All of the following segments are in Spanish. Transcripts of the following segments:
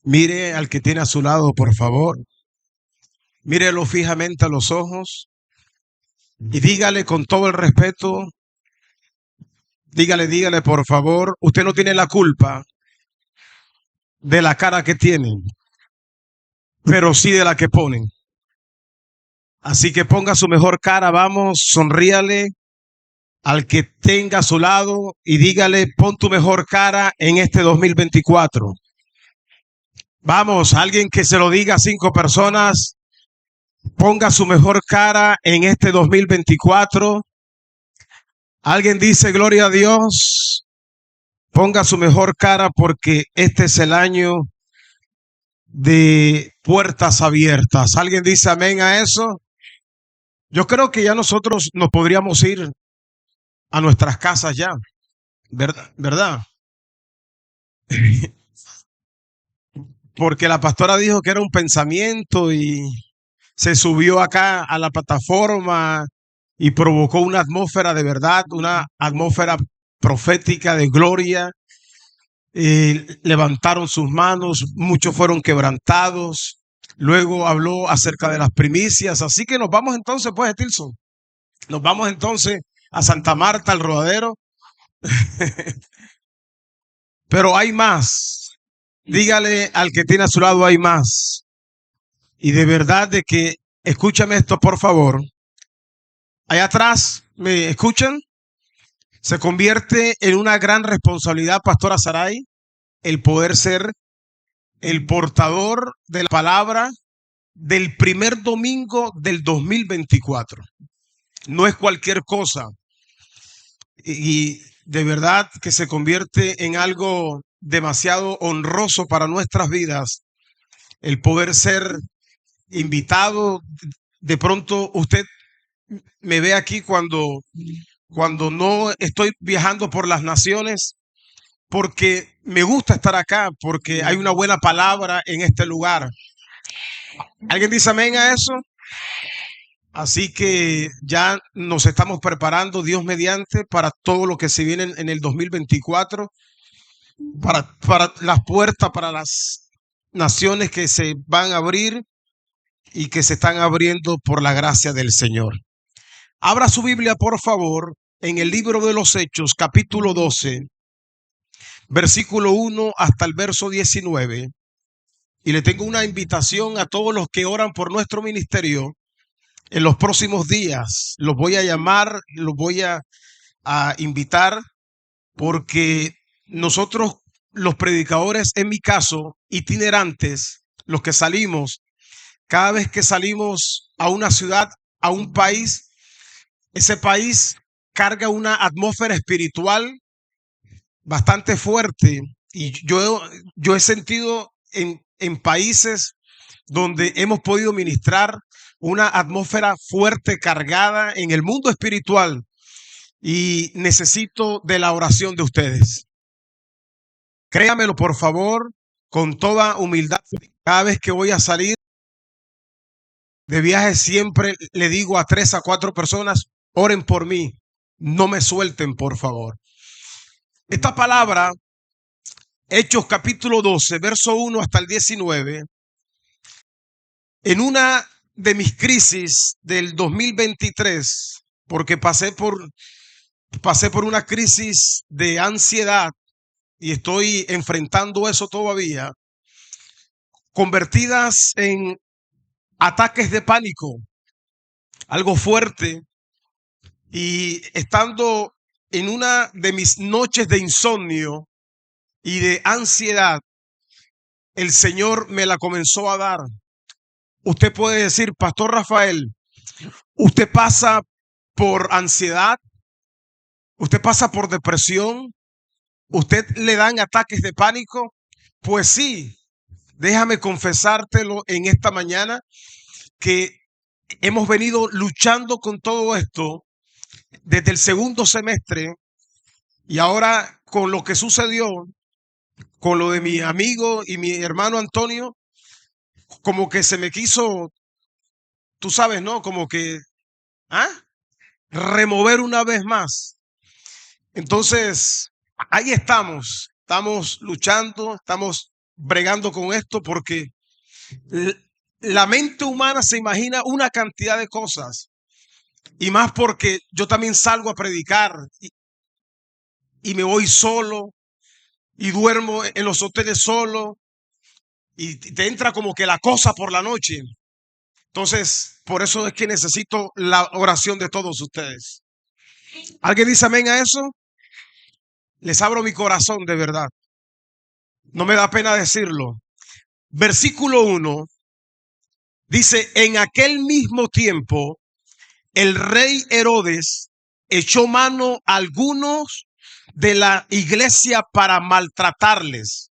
Mire al que tiene a su lado, por favor. Mírelo fijamente a los ojos y dígale con todo el respeto, dígale, por favor, usted no tiene la culpa de la cara que tiene, pero sí de la que ponen. Así que ponga su mejor cara, vamos, sonríale al que tenga a su lado y dígale, pon tu mejor cara en este 2024. Vamos, alguien que se lo diga a 5 personas, ponga su mejor cara en este 2024. Alguien dice, gloria a Dios, ponga su mejor cara porque este es el año de puertas abiertas. ¿Alguien dice amén a eso? Yo creo que ya nosotros nos podríamos ir a nuestras casas ya, ¿verdad? ¿Verdad? Porque la pastora dijo que era un pensamiento y se subió acá a la plataforma y provocó una atmósfera de verdad, una atmósfera profética de gloria. Levantaron sus manos, muchos fueron quebrantados. Luego habló acerca de las primicias. Así que nos vamos entonces, pues, Tilson. Nos vamos entonces a Santa Marta, al Rodadero. Pero hay más. Dígale al que tiene a su lado, hay más. Y de verdad de que, escúchame esto, por favor. Allá atrás, ¿me escuchan? Se convierte en una gran responsabilidad, Pastora Saray, el poder ser el portador de la palabra del primer domingo del 2024. No es cualquier cosa. Y de verdad que se convierte en algo demasiado honroso para nuestras vidas el poder ser invitado. De pronto usted me ve aquí cuando no estoy viajando por las naciones, porque me gusta estar acá, porque hay una buena palabra en este lugar. ¿Alguien dice amén a eso? Así que ya nos estamos preparando, Dios mediante, para todo lo que se viene en el 2024, para las puertas, para las naciones que se van a abrir y que se están abriendo por la gracia del Señor. Abra su Biblia, por favor, en el libro de los Hechos, capítulo 12, versículo 1 hasta el verso 19. Y le tengo una invitación a todos los que oran por nuestro ministerio. En los próximos días los voy a llamar, los voy a invitar, porque nosotros, los predicadores, en mi caso, itinerantes, los que salimos, cada vez que salimos a una ciudad, a un país, ese país carga una atmósfera espiritual bastante fuerte. Y yo he sentido en países donde hemos podido ministrar una atmósfera fuerte, cargada en el mundo espiritual, y necesito de la oración de ustedes. Créamelo, por favor, con toda humildad. Cada vez que voy a salir de viaje, siempre le digo a 3 a 4 personas, oren por mí, no me suelten, por favor. Esta palabra, Hechos capítulo 12, verso 1 hasta el 19, en una de mis crisis del 2023, porque pasé por una crisis de ansiedad y estoy enfrentando eso todavía, convertidas en ataques de pánico, algo fuerte, y estando en una de mis noches de insomnio y de ansiedad, el Señor me la comenzó a dar. Usted puede decir, Pastor Rafael, usted pasa por ansiedad, usted pasa por depresión, usted le dan ataques de pánico. Pues sí, déjame confesártelo en esta mañana, que hemos venido luchando con todo esto desde el segundo semestre, y ahora con lo que sucedió, con lo de mi amigo y mi hermano Antonio, como que se me quiso, tú sabes, ¿no? Como que, ¿ah? Remover una vez más. Entonces, ahí estamos luchando, estamos bregando con esto porque la mente humana se imagina una cantidad de cosas. Y más porque yo también salgo a predicar y me voy solo y duermo en los hoteles solo y te entra como que la cosa por la noche. Entonces, por eso es que necesito la oración de todos ustedes. ¿Alguien dice amén a eso? Les abro mi corazón de verdad. No me da pena decirlo. Versículo 1 dice, en aquel mismo tiempo, el rey Herodes echó mano a algunos de la iglesia para maltratarles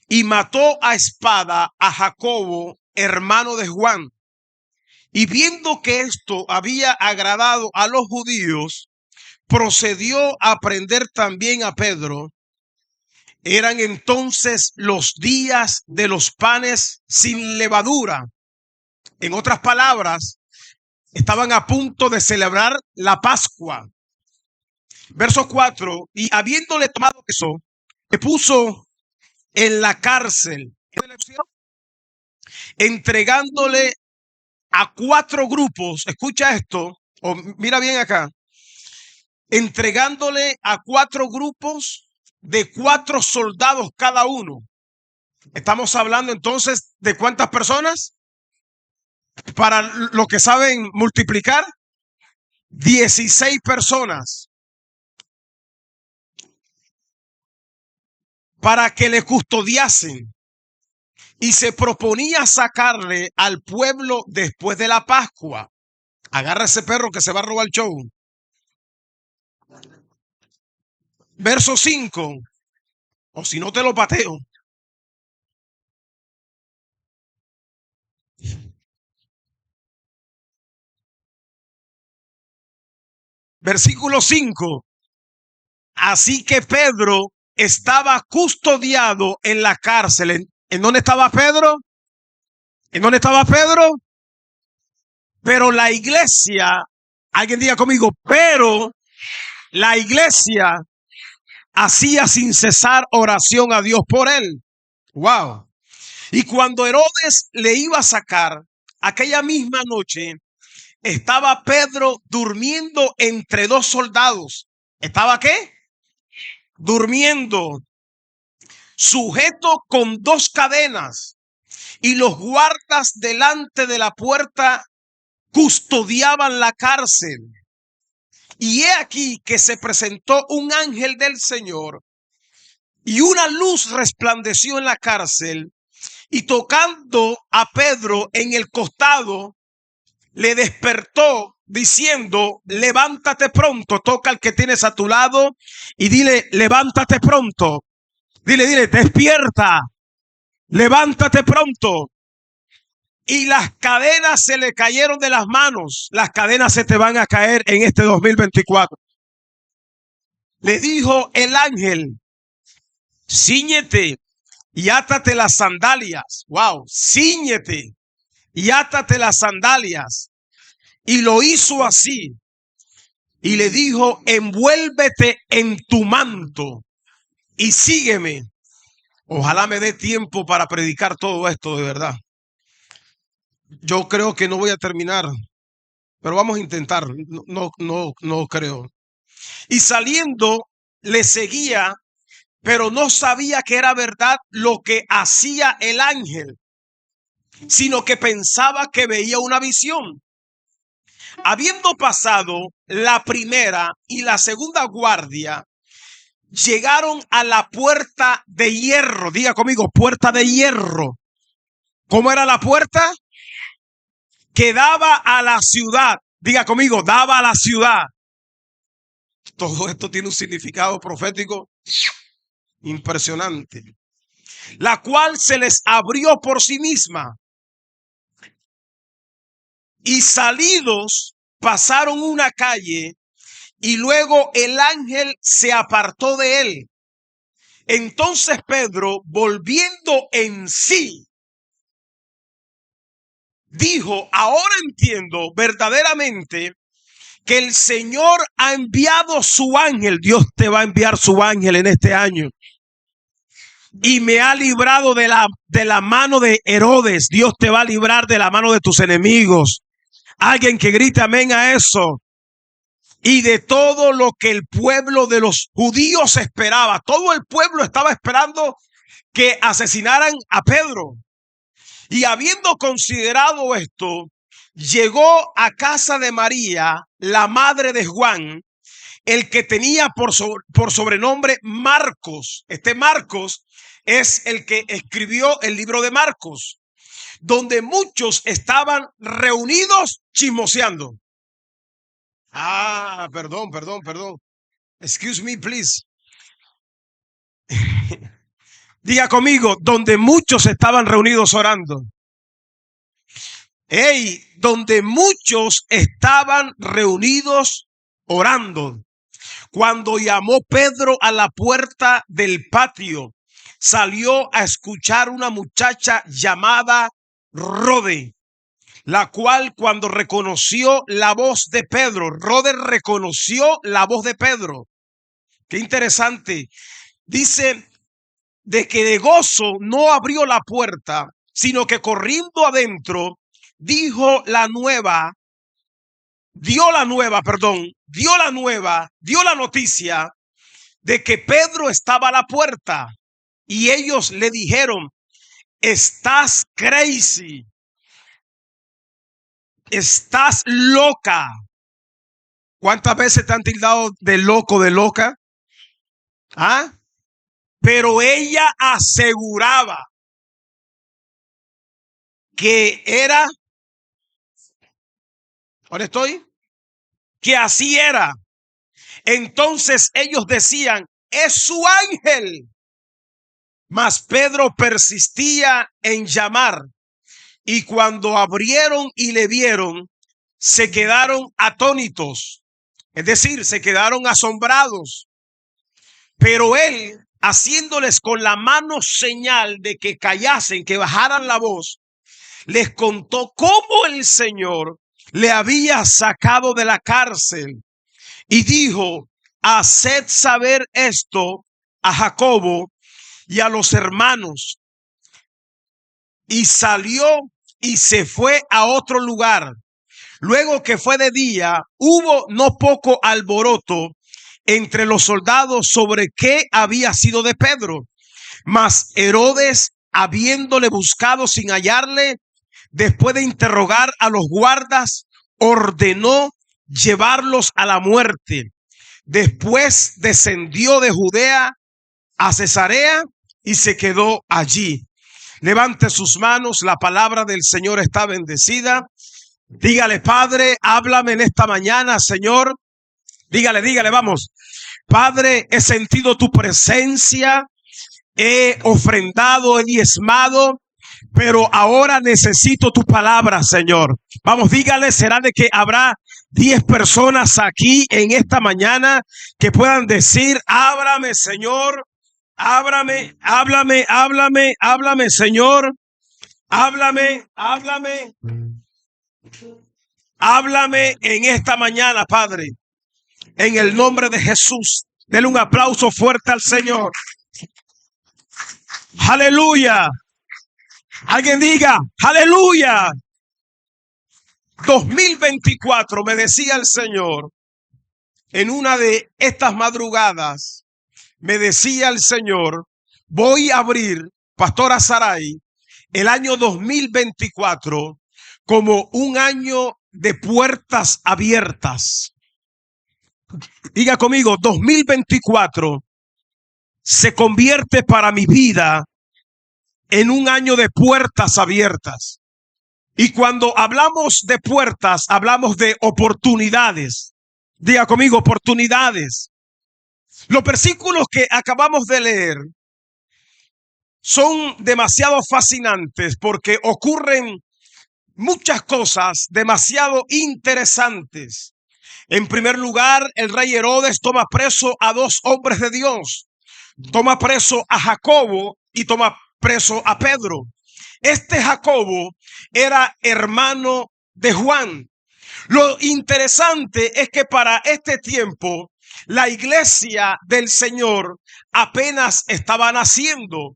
y mató a espada a Jacobo, hermano de Juan. Y viendo que esto había agradado a los judíos, procedió a prender también a Pedro. Eran entonces los días de los panes sin levadura. En otras palabras, estaban a punto de celebrar la Pascua. Verso 4, y habiéndole tomado eso, le puso en la cárcel, entregándole a 4 grupos. Escucha esto, o mira bien acá. Entregándole a 4 grupos de 4 soldados cada uno. Estamos hablando entonces de ¿cuántas personas? Para los que saben multiplicar, 16 personas. Para que le custodiasen. Y se proponía sacarle al pueblo después de la Pascua. Agarra ese perro que se va a robar el show. Verso 5. O si no te lo pateo. Versículo 5. Así que Pedro estaba custodiado en la cárcel. ¿En dónde estaba Pedro? ¿En dónde estaba Pedro? Pero la iglesia, alguien diga conmigo, pero la iglesia hacía sin cesar oración a Dios por él. Wow. Y cuando Herodes le iba a sacar, aquella misma noche, estaba Pedro durmiendo entre 2 soldados. ¿Estaba qué? Durmiendo, sujeto con 2 cadenas, y los guardas delante de la puerta custodiaban la cárcel. Y he aquí que se presentó un ángel del Señor, y una luz resplandeció en la cárcel, y tocando a Pedro en el costado, le despertó diciendo, levántate pronto. Toca al que tienes a tu lado y dile, levántate pronto. Dile, despierta, levántate pronto. Y las cadenas se le cayeron de las manos. Las cadenas se te van a caer en este 2024. Le dijo el ángel, cíñete y átate las sandalias. Wow, cíñete y átate las sandalias. Y lo hizo así. Y le dijo, envuélvete en tu manto y sígueme. Ojalá me dé tiempo para predicar todo esto de verdad. Yo creo que no voy a terminar, pero vamos a intentar. No creo. Y saliendo le seguía, pero no sabía que era verdad lo que hacía el ángel, sino que pensaba que veía una visión. Habiendo pasado la primera y la segunda guardia, llegaron a la puerta de hierro. Diga conmigo, puerta de hierro. ¿Cómo era la puerta? Que daba a la ciudad. Diga conmigo, daba a la ciudad. Todo esto tiene un significado profético impresionante. La cual se les abrió por sí misma. Y salidos pasaron una calle y luego el ángel se apartó de él. Entonces Pedro, volviendo en sí, dijo, ahora entiendo verdaderamente que el Señor ha enviado su ángel. Dios te va a enviar su ángel en este año. y me ha librado de la mano de Herodes. Dios te va a librar de la mano de tus enemigos. Alguien que grite amén a eso. Y de todo lo que el pueblo de los judíos esperaba. Todo el pueblo estaba esperando que asesinaran a Pedro. Y habiendo considerado esto, llegó a casa de María, la madre de Juan, el que tenía por sobrenombre Marcos. Este Marcos es el que escribió el libro de Marcos, donde muchos estaban reunidos chismoseando. Perdón. Excuse me, please. Diga conmigo, donde muchos estaban reunidos orando. Donde muchos estaban reunidos orando. Cuando llamó Pedro a la puerta del patio, salió a escuchar una muchacha llamada Rode, la cual cuando reconoció la voz de Pedro, Rode reconoció la voz de Pedro. Qué interesante. Dice de que de gozo no abrió la puerta, sino que corriendo adentro, dio la noticia de que Pedro estaba a la puerta. Y ellos le dijeron, estás crazy, estás loca. ¿Cuántas veces te han tildado de loco, de loca? Pero ella aseguraba que era, ¿ahora estoy? Que así era. Entonces ellos decían, es su ángel. Mas Pedro persistía en llamar, y cuando abrieron y le vieron, se quedaron atónitos, es decir, se quedaron asombrados. Pero él, haciéndoles con la mano señal de que callasen, que bajaran la voz, les contó cómo el Señor le había sacado de la cárcel y dijo, haced saber esto a Jacobo y a los hermanos. Y salió y se fue a otro lugar. Luego que fue de día, hubo no poco alboroto entre los soldados sobre qué había sido de Pedro. Mas Herodes, habiéndole buscado sin hallarle, después de interrogar a los guardas, ordenó llevarlos a la muerte. Después descendió de Judea a Cesarea y se quedó allí. Levante sus manos, la palabra del Señor está bendecida. Dígale, Padre, háblame en esta mañana, Señor. Dígale, vamos. Padre, he sentido tu presencia, he ofrendado, he diezmado, pero ahora necesito tu palabra, Señor. Vamos, dígale, será de que habrá 10 personas aquí en esta mañana que puedan decir, ábrame, Señor, háblame, Señor, háblame en esta mañana, Padre, en el nombre de Jesús. Denle un aplauso fuerte al Señor. Aleluya. Alguien diga, aleluya. 2024, me decía el Señor, en una de estas madrugadas, me decía el Señor, voy a abrir, Pastora Saray, el año 2024 como un año de puertas abiertas. Diga conmigo, 2024 se convierte para mi vida en un año de puertas abiertas. Y cuando hablamos de puertas, hablamos de oportunidades. Diga conmigo, oportunidades. Los versículos que acabamos de leer son demasiado fascinantes porque ocurren muchas cosas demasiado interesantes. En primer lugar, el rey Herodes toma preso a 2 hombres de Dios. Toma preso a Jacobo y toma preso a Pedro. Este Jacobo era hermano de Juan. Lo interesante es que para este tiempo la iglesia del Señor apenas estaba naciendo.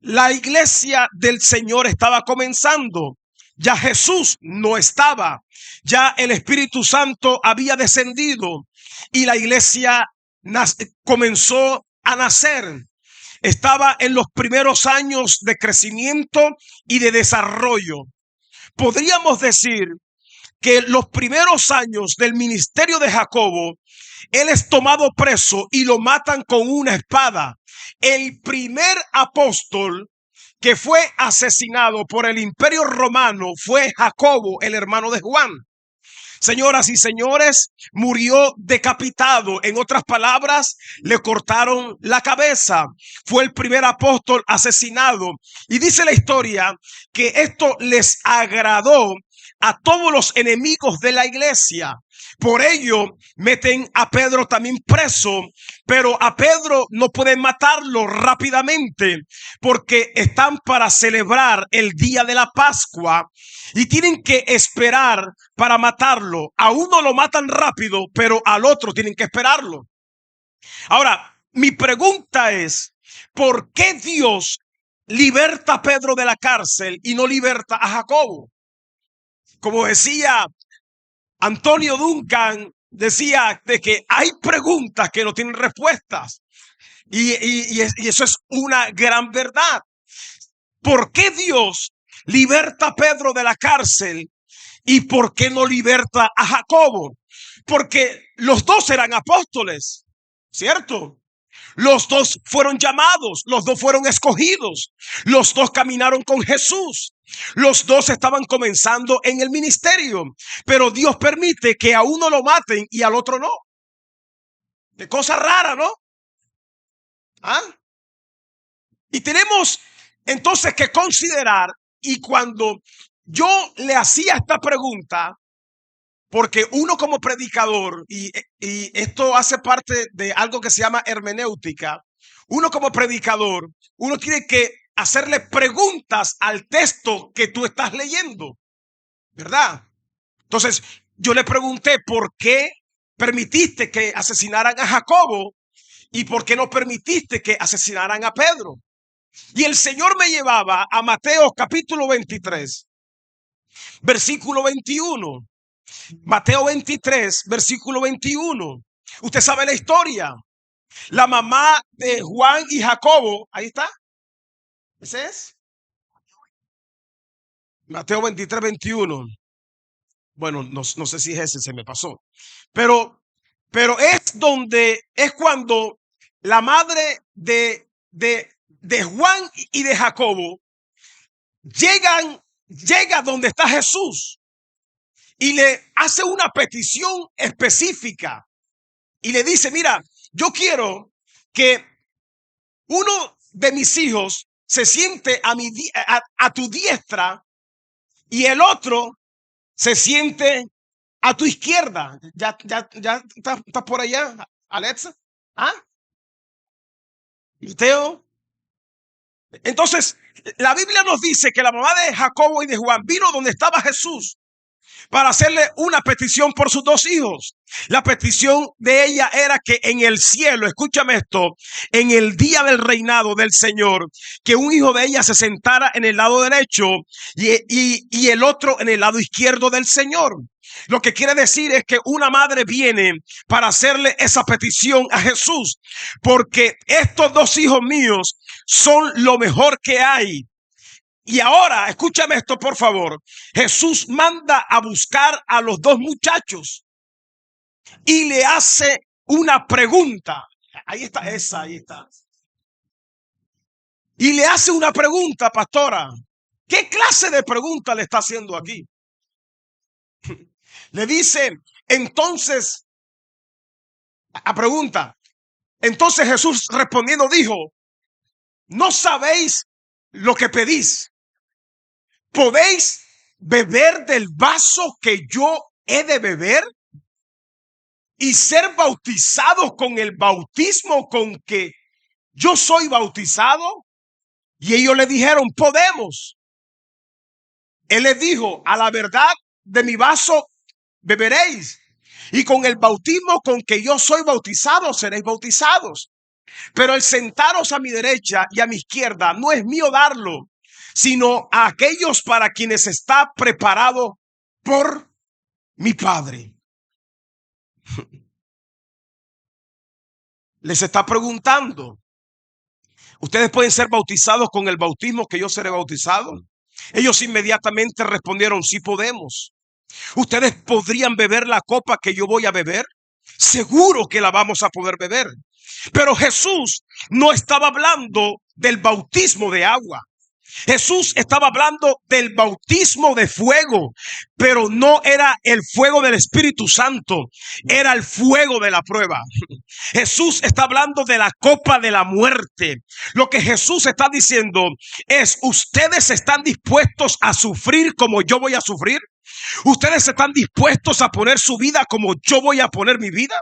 La iglesia del Señor estaba comenzando. Ya Jesús no estaba. Ya el Espíritu Santo había descendido y la iglesia comenzó a nacer. Estaba en los primeros años de crecimiento y de desarrollo. Podríamos decir que los primeros años del ministerio de Jacobo, él es tomado preso y lo matan con una espada. El primer apóstol que fue asesinado por el Imperio Romano fue Jacobo, el hermano de Juan. Señoras y señores, murió decapitado. En otras palabras, le cortaron la cabeza. Fue el primer apóstol asesinado. Y dice la historia que esto les agradó a todos los enemigos de la iglesia. Por ello meten a Pedro también preso, pero a Pedro no pueden matarlo rápidamente porque están para celebrar el día de la Pascua y tienen que esperar para matarlo. A uno lo matan rápido, pero al otro tienen que esperarlo. Ahora, mi pregunta es, ¿por qué Dios liberta a Pedro de la cárcel y no liberta a Jacobo? Como decía Antonio Duncan, decía de que hay preguntas que no tienen respuestas. Y eso es una gran verdad. ¿Por qué Dios liberta a Pedro de la cárcel y por qué no liberta a Jacobo? Porque los dos eran apóstoles, ¿cierto? Los dos fueron llamados, los dos fueron escogidos, los dos caminaron con Jesús, los dos estaban comenzando en el ministerio, pero Dios permite que a uno lo maten y al otro no. De cosa rara, ¿no? ¿Ah? Y tenemos entonces que considerar, y cuando yo le hacía esta pregunta, porque uno como predicador, y esto hace parte de algo que se llama hermenéutica, uno como predicador, uno tiene que hacerle preguntas al texto que tú estás leyendo, ¿verdad? Entonces, yo le pregunté, ¿por qué permitiste que asesinaran a Jacobo? ¿Y por qué no permitiste que asesinaran a Pedro? Y el Señor me llevaba a Mateo capítulo 23, versículo 21. Mateo 23, versículo 21. Usted sabe la historia. La mamá de Juan y Jacobo, ahí está. Ese es. Mateo 23, 21. Bueno, no sé si es ese, se me pasó. Pero es cuando la madre de Juan y de Jacobo llega donde está Jesús y le hace una petición específica y le dice, mira, yo quiero que uno de mis hijos se siente a tu diestra y el otro se siente a tu izquierda. Ya está por allá, Alexa. ¿Ah? Mateo. Entonces, la Biblia nos dice que la mamá de Jacobo y de Juan vino donde estaba Jesús para hacerle una petición por sus dos hijos. La petición de ella era que en el cielo, escúchame esto, en el día del reinado del Señor, que un hijo de ella se sentara en el lado derecho y el otro en el lado izquierdo del Señor. Lo que quiere decir es que una madre viene para hacerle esa petición a Jesús, porque estos dos hijos míos son lo mejor que hay. Y ahora, escúchame esto, por favor. Jesús manda a buscar a los dos muchachos y le hace una pregunta. Ahí está, ahí está. Y le hace una pregunta, pastora. ¿Qué clase de pregunta le está haciendo aquí? Le dice, entonces, a pregunta. Entonces Jesús respondiendo dijo, ¿no sabéis lo que pedís? ¿Podéis beber del vaso que yo he de beber y ser bautizados con el bautismo con que yo soy bautizado? Y ellos le dijeron, podemos. Él les dijo, a la verdad de mi vaso beberéis, Y con el bautismo con que yo soy bautizado, seréis bautizados. Pero el sentaros a mi derecha y a mi izquierda no es mío darlo, sino a aquellos para quienes está preparado por mi Padre. Les está preguntando, ¿ustedes pueden ser bautizados con el bautismo que yo seré bautizado? Ellos inmediatamente respondieron, sí podemos. ¿Ustedes podrían beber la copa que yo voy a beber? Seguro que la vamos a poder beber. Pero Jesús no estaba hablando del bautismo de agua. Jesús estaba hablando del bautismo de fuego, pero no era el fuego del Espíritu Santo, era el fuego de la prueba. Jesús está hablando de la copa de la muerte. Lo que Jesús está diciendo es, ¿ustedes están dispuestos a sufrir como yo voy a sufrir? ¿Ustedes están dispuestos a poner su vida como yo voy a poner mi vida?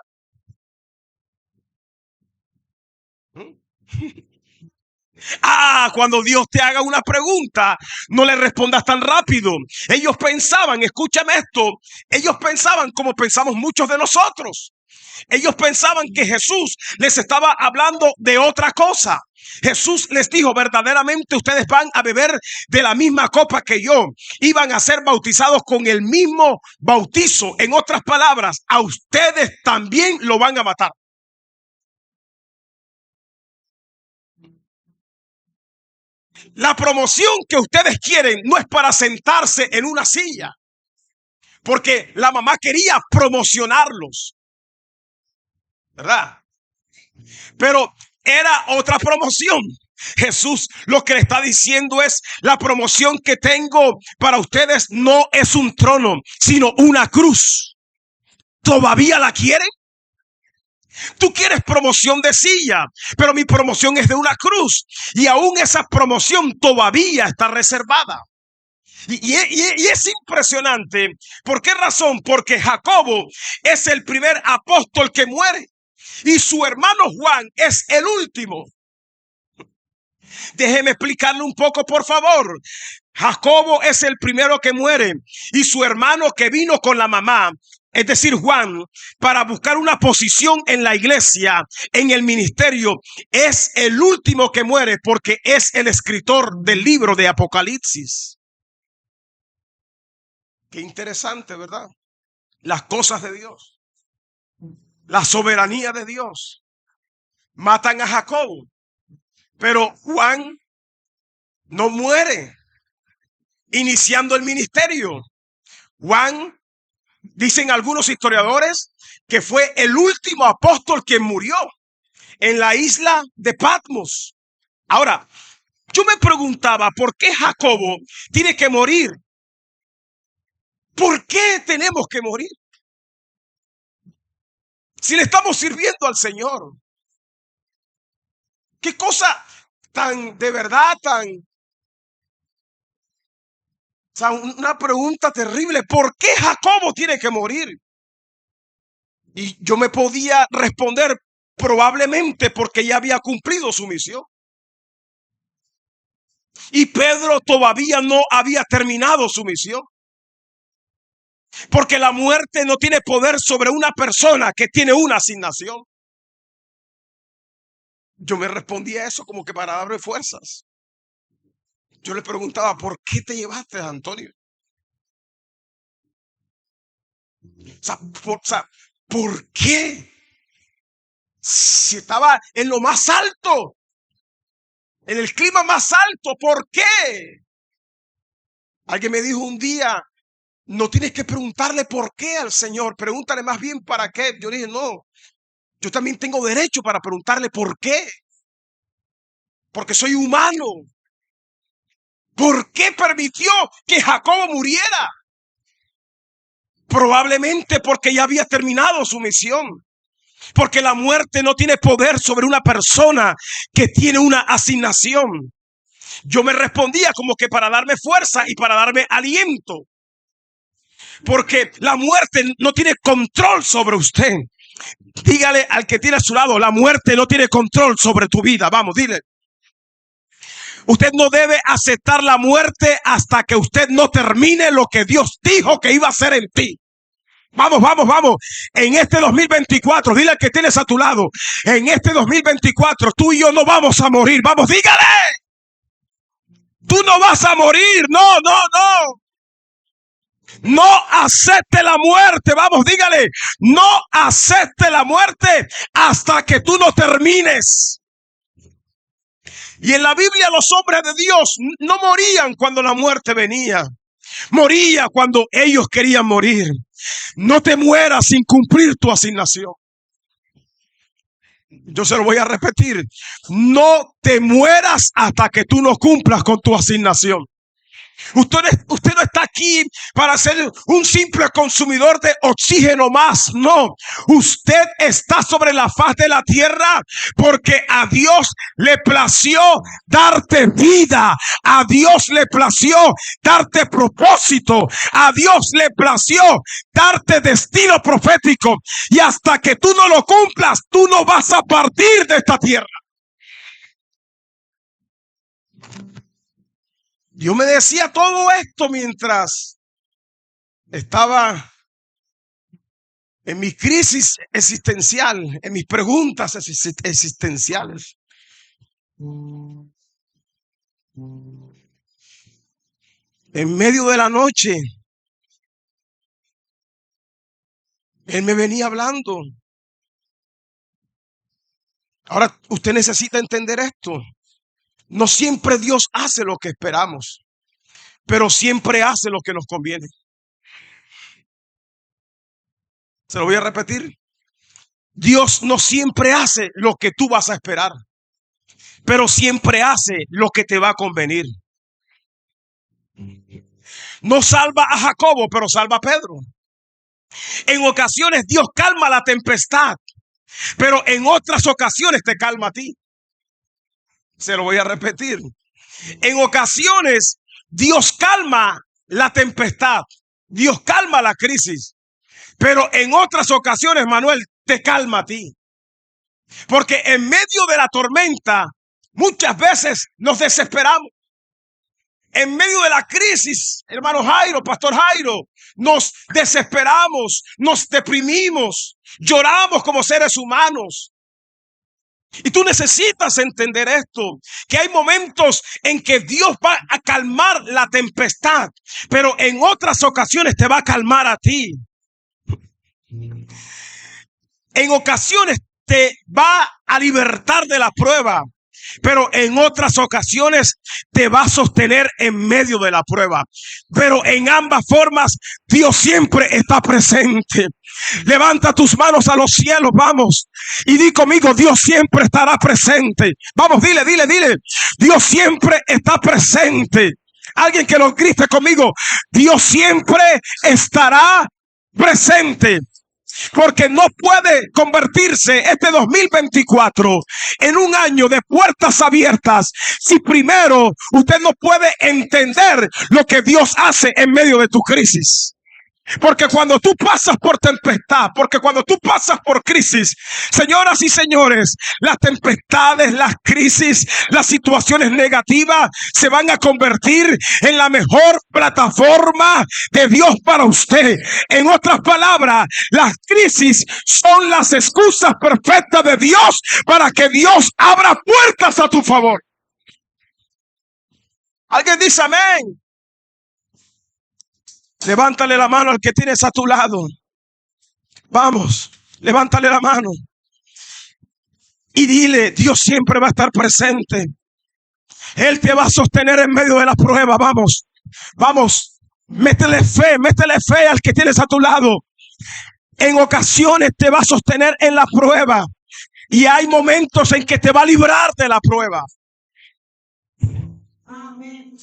Cuando Dios te haga una pregunta, no le respondas tan rápido. Ellos pensaban, escúchame esto, ellos pensaban como pensamos muchos de nosotros. Ellos pensaban que Jesús les estaba hablando de otra cosa. Jesús les dijo, verdaderamente ustedes van a beber de la misma copa que yo. Iban a ser bautizados con el mismo bautizo. En otras palabras, a ustedes también lo van a matar. La promoción que ustedes quieren no es para sentarse en una silla, porque la mamá quería promocionarlos, ¿verdad? Pero era otra promoción. Jesús lo que le está diciendo es, la promoción que tengo para ustedes no es un trono, sino una cruz. ¿Todavía la quieren? Tú quieres promoción de silla, pero mi promoción es de una cruz. Y aún esa promoción todavía está reservada. Y es impresionante. ¿Por qué razón? Porque Jacobo es el primer apóstol que muere. Y su hermano Juan es el último. Déjeme explicarle un poco, por favor. Jacobo es el primero que muere. Y su hermano que vino con la mamá, es decir, Juan, para buscar una posición en la iglesia, en el ministerio, es el último que muere porque es el escritor del libro de Apocalipsis. Qué interesante, ¿verdad? Las cosas de Dios, la soberanía de Dios. Matan a Jacobo, pero Juan no muere iniciando el ministerio. Juan, dicen algunos historiadores, que fue el último apóstol que murió en la isla de Patmos. Ahora, yo me preguntaba, ¿por qué Jacobo tiene que morir? ¿Por qué tenemos que morir? Si le estamos sirviendo al Señor. Qué cosa tan, de verdad, tan... O sea, una pregunta terrible. ¿Por qué Jacobo tiene que morir? Y yo me podía responder, probablemente porque ya había cumplido su misión. Y Pedro todavía no había terminado su misión. Porque la muerte no tiene poder sobre una persona que tiene una asignación. Yo me respondí a eso como que para darle fuerzas. Yo le preguntaba, ¿por qué te llevaste a Antonio? ¿Por qué? Si estaba en lo más alto, en el clima más alto, ¿por qué? Alguien me dijo un día, no tienes que preguntarle por qué al Señor, pregúntale más bien para qué. Yo dije, no, yo también tengo derecho para preguntarle por qué. Porque soy humano. ¿Por qué permitió que Jacobo muriera? Probablemente porque ya había terminado su misión. Porque la muerte no tiene poder sobre una persona que tiene una asignación. Yo me respondía como que para darme fuerza y para darme aliento. Porque la muerte no tiene control sobre usted. Dígale al que tiene a su lado, la muerte no tiene control sobre tu vida. Vamos, dile. Usted no debe aceptar la muerte hasta que usted no termine lo que Dios dijo que iba a hacer en ti. Vamos, vamos, vamos. En este 2024, dile al que tienes a tu lado, en este 2024 tú y yo no vamos a morir. Vamos, dígale. Tú no vas a morir. No, no, no. No acepte la muerte. Vamos, dígale. No acepte la muerte hasta que tú no termines. Y en la Biblia los hombres de Dios no morían cuando la muerte venía. Moría cuando ellos querían morir. No te mueras sin cumplir tu asignación. Yo se lo voy a repetir. No te mueras hasta que tú no cumplas con tu asignación. Usted no está aquí para ser un simple consumidor de oxígeno más. No, usted está sobre la faz de la tierra porque a Dios le plació darte vida. A Dios le plació darte propósito. A Dios le plació darte destino profético. Y hasta que tú no lo cumplas, tú no vas a partir de esta tierra. Yo me decía todo esto mientras estaba en mi crisis existencial, en mis preguntas existenciales. En medio de la noche, él me venía hablando. Ahora usted necesita entender esto. No siempre Dios hace lo que esperamos, pero siempre hace lo que nos conviene. Se lo voy a repetir. Dios no siempre hace lo que tú vas a esperar, pero siempre hace lo que te va a convenir. No salva a Jacobo, pero salva a Pedro. En ocasiones Dios calma la tempestad, pero en otras ocasiones te calma a ti. Se lo voy a repetir. En ocasiones Dios calma la tempestad, Dios calma la crisis, pero en otras ocasiones, Manuel, te calma a ti. Porque en medio de la tormenta muchas veces nos desesperamos. En medio de la crisis, hermano Jairo, pastor Jairo, nos desesperamos, nos deprimimos, lloramos como seres humanos. Y tú necesitas entender esto, que hay momentos en que Dios va a calmar la tempestad, pero en otras ocasiones te va a calmar a ti. En ocasiones te va a libertar de la prueba, pero en otras ocasiones te va a sostener en medio de la prueba. Pero en ambas formas, Dios siempre está presente. Levanta tus manos a los cielos, vamos, y di conmigo: Dios siempre estará presente. Vamos, dile, dile, dile: Dios siempre está presente. Alguien que lo grite conmigo: Dios siempre estará presente. Porque no puede convertirse este 2024 en un año de puertas abiertas si primero usted no puede entender lo que Dios hace en medio de tu crisis. Porque cuando tú pasas por tempestad, porque cuando tú pasas por crisis, señoras y señores, las tempestades, las crisis, las situaciones negativas se van a convertir en la mejor plataforma de Dios para usted. En otras palabras, las crisis son las excusas perfectas de Dios para que Dios abra puertas a tu favor. ¿Alguien dice amén? Levántale la mano al que tienes a tu lado. Vamos, levántale la mano y dile: Dios siempre va a estar presente. Él te va a sostener en medio de la prueba. Vamos, vamos, métele fe al que tienes a tu lado. En ocasiones te va a sostener en la prueba y hay momentos en que te va a librar de la prueba. Amén.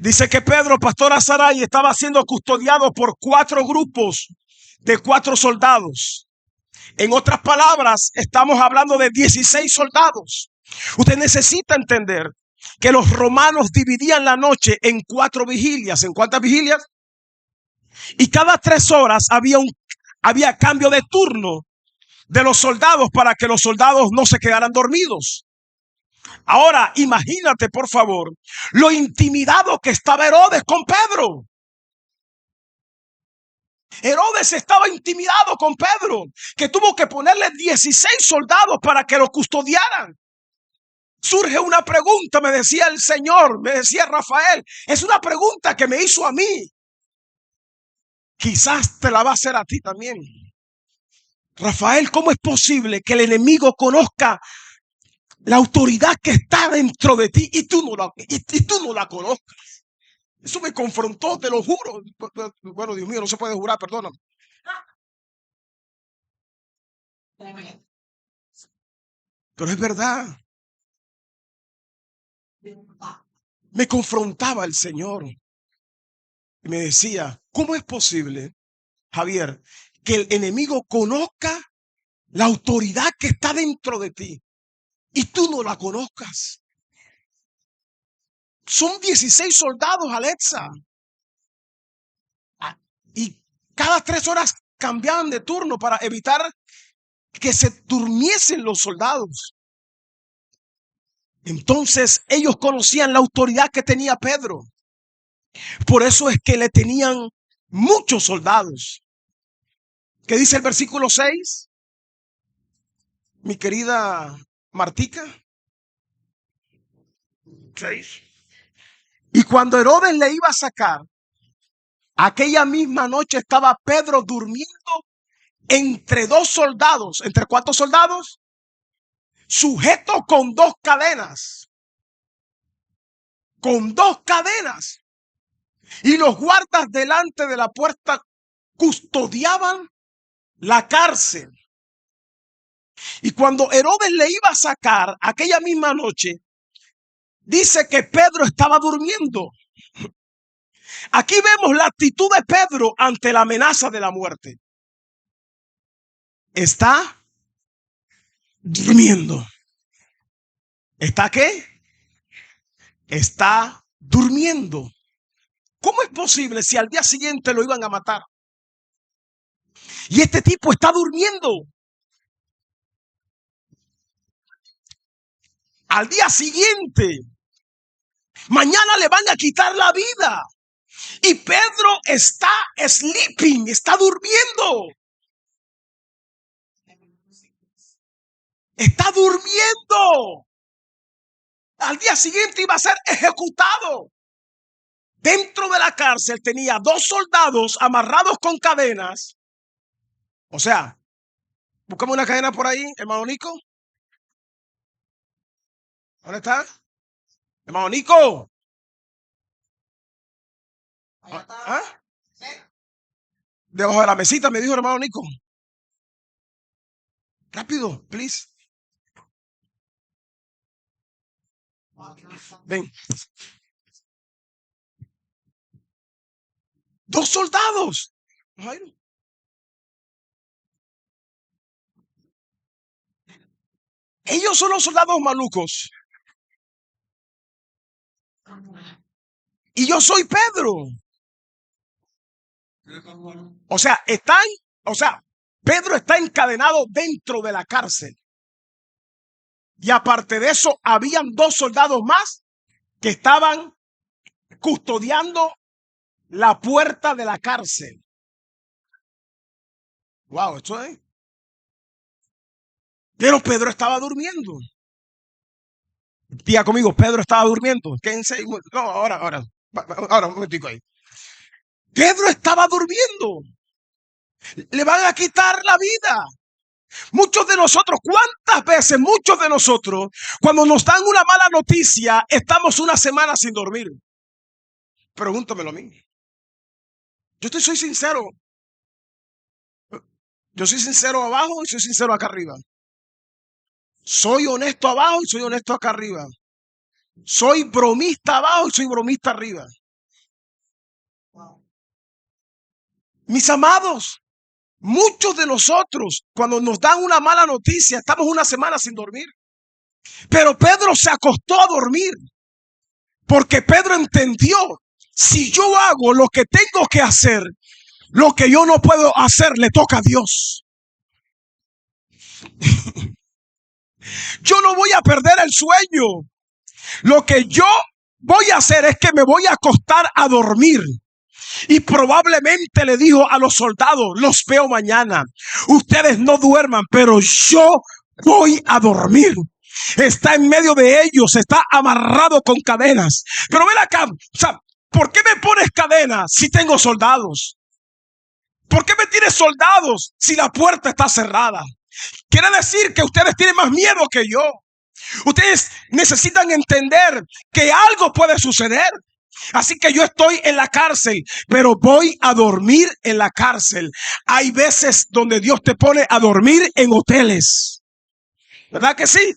Dice que Pedro, pastor Azaray, estaba siendo custodiado por 4 grupos de 4 soldados. En otras palabras, estamos hablando de 16 soldados. Usted necesita entender que los romanos dividían la noche en 4 vigilias. ¿En cuántas vigilias? Y cada 3 horas había cambio de turno de los soldados para que los soldados no se quedaran dormidos. Ahora, imagínate, por favor, lo intimidado que estaba Herodes con Pedro. Herodes estaba intimidado con Pedro, que tuvo que ponerle 16 soldados para que lo custodiaran. Surge una pregunta, me decía el Señor, me decía Rafael, es una pregunta que me hizo a mí. Quizás te la va a hacer a ti también. Rafael, ¿cómo es posible que el enemigo conozca la autoridad que está dentro de ti y tú no la conozcas? Eso me confrontó, te lo juro. Bueno, Dios mío, no se puede jurar, perdóname. Pero es verdad. Me confrontaba el Señor y me decía, ¿cómo es posible, Javier, que el enemigo conozca la autoridad que está dentro de ti y tú no la conozcas? Son 16 soldados, Alexa. Y cada 3 horas cambiaban de turno para evitar que se durmiesen los soldados. Entonces ellos conocían la autoridad que tenía Pedro. Por eso es que le tenían muchos soldados. ¿Qué dice el versículo 6? Mi querida Martica. 6. Y cuando Herodes le iba a sacar, aquella misma noche estaba Pedro durmiendo entre 2 soldados. ¿Entre cuántos soldados? Sujeto con 2 cadenas. Con 2 cadenas. Y los guardas delante de la puerta custodiaban la cárcel. Y cuando Herodes le iba a sacar aquella misma noche, dice que Pedro estaba durmiendo. Aquí vemos la actitud de Pedro ante la amenaza de la muerte. Está durmiendo. ¿Está qué? Está durmiendo. ¿Cómo es posible si al día siguiente lo iban a matar? Y este tipo está durmiendo. Al día siguiente, mañana le van a quitar la vida. Y Pedro está sleeping, está durmiendo. Está durmiendo. Al día siguiente iba a ser ejecutado. Dentro de la cárcel tenía 2 soldados amarrados con cadenas. O sea, buscamos una cadena por ahí, hermano Nico. ¿Dónde está? Hermano Nico. ¿Ah? Debajo de la mesita, me dijo el hermano Nico. Rápido, please. Ven. 2 soldados. Ellos son los soldados malucos. Y yo soy Pedro. O sea, Pedro está encadenado dentro de la cárcel. Y aparte de eso, habían 2 soldados más que estaban custodiando la puerta de la cárcel. Wow, esto es. Pero Pedro estaba durmiendo. Diga conmigo, Pedro estaba durmiendo. Quédense. No, ahora un momentico ahí. Pedro estaba durmiendo. Le van a quitar la vida. Muchos de nosotros, ¿cuántas veces muchos de nosotros, cuando nos dan una mala noticia, estamos una semana sin dormir? Pregúntamelo a mí. Soy sincero. Yo soy sincero abajo y soy sincero acá arriba. Soy honesto abajo y soy honesto acá arriba. Soy bromista abajo y soy bromista arriba. Mis amados, muchos de nosotros, cuando nos dan una mala noticia, estamos una semana sin dormir. Pero Pedro se acostó a dormir porque Pedro entendió, si yo hago lo que tengo que hacer, lo que yo no puedo hacer le toca a Dios. Yo no voy a perder el sueño. Lo que yo voy a hacer es que me voy a acostar a dormir. Y probablemente le dijo a los soldados: los veo mañana, ustedes no duerman, pero yo voy a dormir. Está en medio de ellos, está amarrado con cadenas. Pero ven acá, o sea, ¿por qué me pones cadenas si tengo soldados? ¿Por qué me tienes soldados si la puerta está cerrada? Quiere decir que ustedes tienen más miedo que yo. Ustedes necesitan entender que algo puede suceder. Así que yo estoy en la cárcel, pero voy a dormir en la cárcel. Hay veces donde Dios te pone a dormir en hoteles, ¿verdad que sí?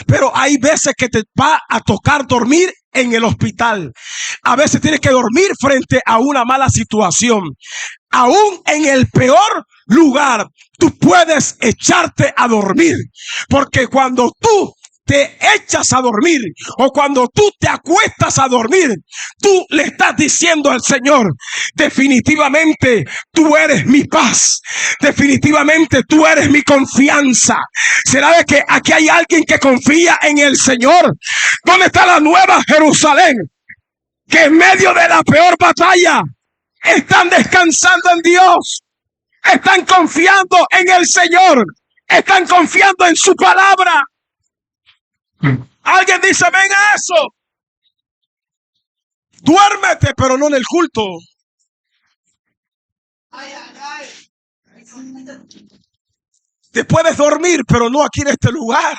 Pero hay veces que te va a tocar dormir en el hospital. A veces tienes que dormir frente a una mala situación. Aún en el peor lugar, tú puedes echarte a dormir. Porque cuando tú te echas a dormir, o cuando tú te acuestas a dormir, tú le estás diciendo al Señor: definitivamente tú eres mi paz, definitivamente tú eres mi confianza. ¿Será de que aquí hay alguien que confía en el Señor? ¿Dónde está la nueva Jerusalén? Que en medio de la peor batalla están descansando en Dios, están confiando en el Señor, están confiando en su palabra. Alguien dice: ven a eso. Duérmete, pero no en el culto. Te puedes dormir, pero no aquí en este lugar.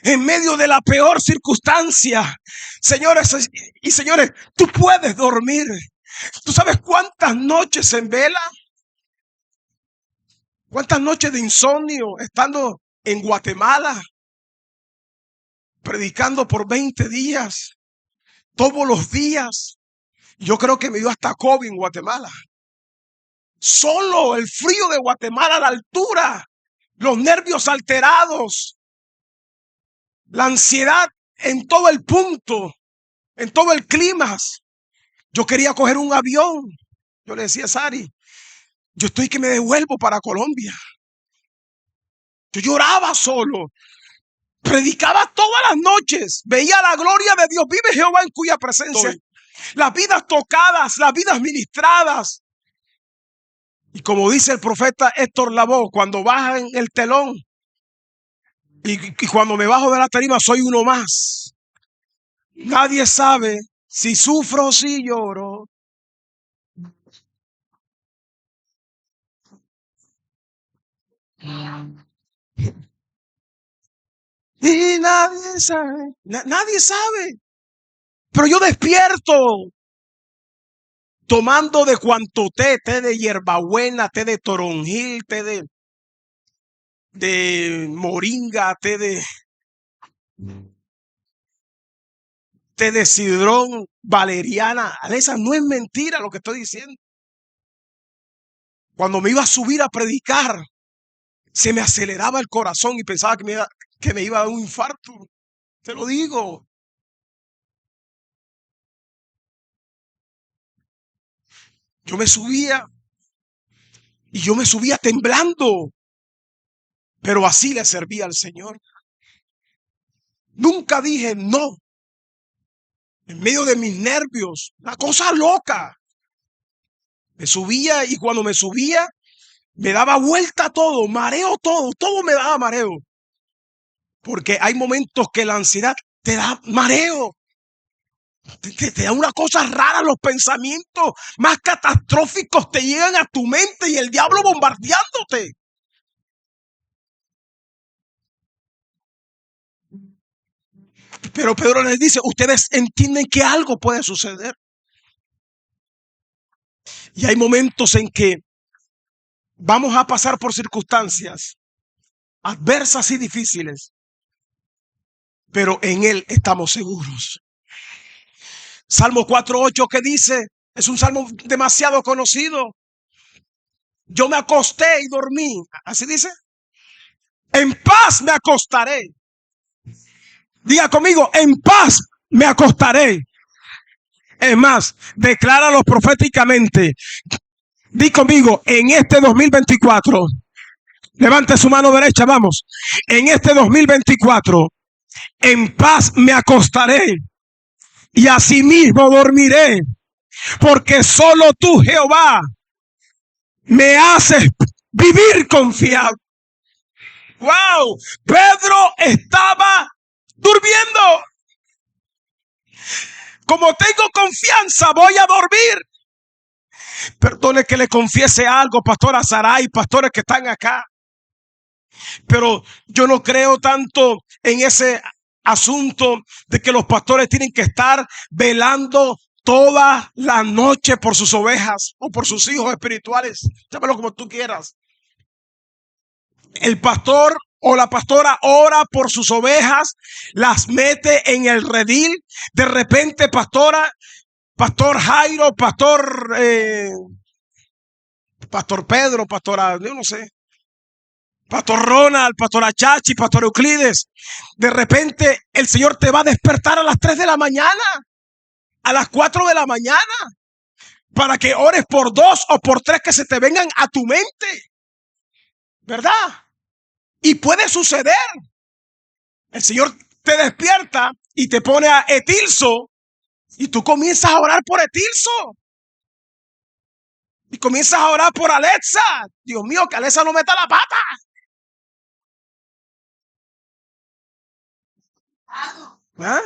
En medio de la peor circunstancia, señores y señores, tú puedes dormir. ¿Tú sabes cuántas noches en vela? ¿Cuántas noches de insomnio estando en Guatemala? Predicando por 20 días, todos los días. Yo creo que me dio hasta COVID en Guatemala. Solo el frío de Guatemala, la altura, los nervios alterados, la ansiedad en todo el punto, en todo el clima. Yo quería coger un avión. Yo le decía a Sari: yo estoy que me devuelvo para Colombia. Yo lloraba solo. Predicaba todas las noches. Veía la gloria de Dios. Vive Jehová en cuya presencia estoy. Las vidas tocadas, las vidas ministradas. Y como dice el profeta Héctor Lavoe, cuando bajan el telón y cuando me bajo de la tarima, soy uno más. Nadie sabe si sufro o si lloro. Y nadie sabe. Nadie sabe. Pero yo despierto tomando de cuanto té de hierbabuena, té de toronjil, té de moringa, té de sidrón, valeriana. Esa no es mentira lo que estoy diciendo. Cuando me iba a subir a predicar, se me aceleraba el corazón y pensaba que me iba a dar un infarto. Te lo digo. Yo me subía y yo me subía temblando, pero así le servía al Señor. Nunca dije no. En medio de mis nervios, una cosa loca. Me subía y cuando me subía, me daba vuelta todo, mareo todo me daba mareo. Porque hay momentos que la ansiedad te da mareo. Te da una cosa rara, los pensamientos más catastróficos te llegan a tu mente y el diablo bombardeándote. Pero Pedro les dice: ustedes entienden que algo puede suceder. Y hay momentos en que vamos a pasar por circunstancias adversas y difíciles, pero en Él estamos seguros. Salmo 4:8 que dice, es un salmo demasiado conocido: yo me acosté y dormí. Así dice: en paz me acostaré. Diga conmigo: en paz me acostaré. Es más, decláralo proféticamente. Di conmigo: en este 2024, levante su mano derecha, vamos. En este 2024, en paz me acostaré y asimismo dormiré, porque solo tú, Jehová, me haces vivir confiado. Wow, Pedro estaba durmiendo. Como tengo confianza, voy a dormir. Perdone que le confiese algo, pastora Saray, pastores que están acá, pero yo no creo tanto en ese asunto de que los pastores tienen que estar velando toda la noche por sus ovejas o por sus hijos espirituales. Llámalo como tú quieras. El pastor o la pastora ora por sus ovejas, las mete en el redil. De repente, pastor Jairo, pastor Pedro, pastora, yo no sé, pastor Ronald, pastora Chachi, pastor Euclides. De repente el Señor te va a despertar a las 3 de la mañana, a las 4 de la mañana, para que ores por 2 o por 3 que se te vengan a tu mente, ¿verdad? Y puede suceder. El Señor te despierta y te pone a Etilso y tú comienzas a orar por Etilso. Y comienzas a orar por Alexa. Dios mío, que Alexa no meta la pata. ¿Ah?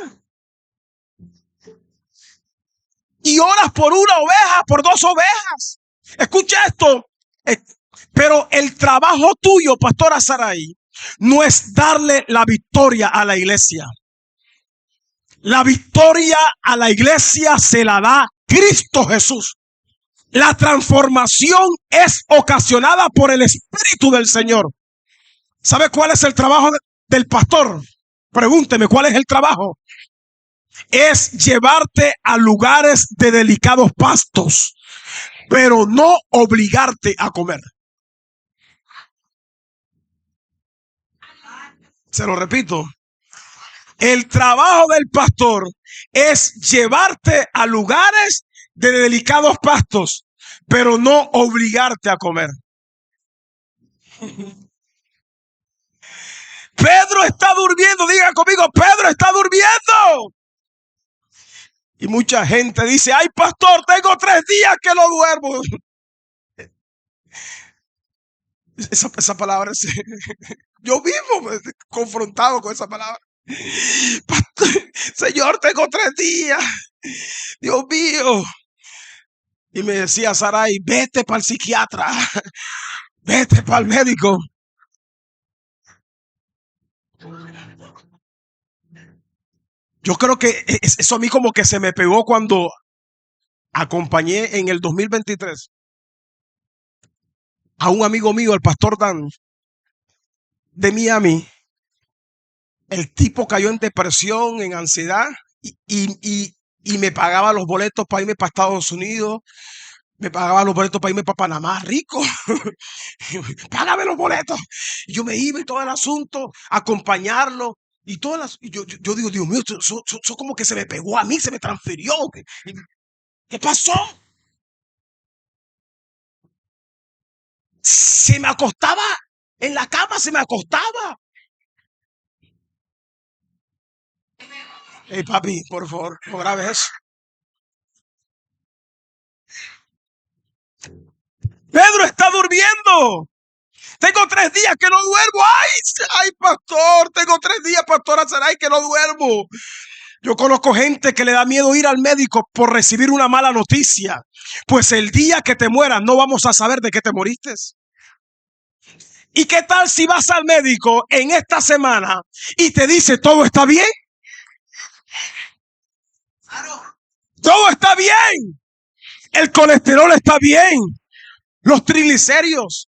Y oras por una oveja, por 2 ovejas. Escucha esto. Pero el trabajo tuyo, pastora Saray, no es darle la victoria a la iglesia. La victoria a la iglesia se la da Cristo Jesús. La transformación es ocasionada por el Espíritu del Señor. ¿Sabe cuál es el trabajo del pastor? Pregúnteme, ¿cuál es el trabajo? Es llevarte a lugares de delicados pastos, pero no obligarte a comer. Se lo repito. El trabajo del pastor es llevarte a lugares de delicados pastos, pero no obligarte a comer. Pedro está durmiendo, diga conmigo, Pedro está durmiendo. Y mucha gente dice, ay pastor, tengo 3 días que no duermo. Esa palabra es, yo mismo confrontado con esa palabra. Pastor, Señor, tengo 3 días. Dios mío. Y me decía Saray, vete para el psiquiatra, vete para el médico. Yo creo que eso a mí como que se me pegó cuando acompañé en el 2023 a un amigo mío, el pastor Dan, de Miami. El tipo cayó en depresión, en ansiedad y me pagaba los boletos para irme para Estados Unidos. Me pagaba los boletos para irme para Panamá, rico. Págame los boletos. Y yo me iba y todo el asunto, acompañarlo. Y todas las, yo digo, Dios mío, eso como que se me pegó a mí, se me transfirió. ¿Qué pasó? Se me acostaba en la cama, se me acostaba. Hey, papi, por favor, no grabes eso. Pedro está durmiendo. Tengo 3 días que no duermo. Ay, pastor, tengo 3 días, pastora Saray, que no duermo. Yo conozco gente que le da miedo ir al médico por recibir una mala noticia. Pues el día que te mueras no vamos a saber de qué te moriste. ¿Y qué tal si vas al médico en esta semana y te dice todo está bien? Todo está bien. El colesterol está bien. Los triglicéridos.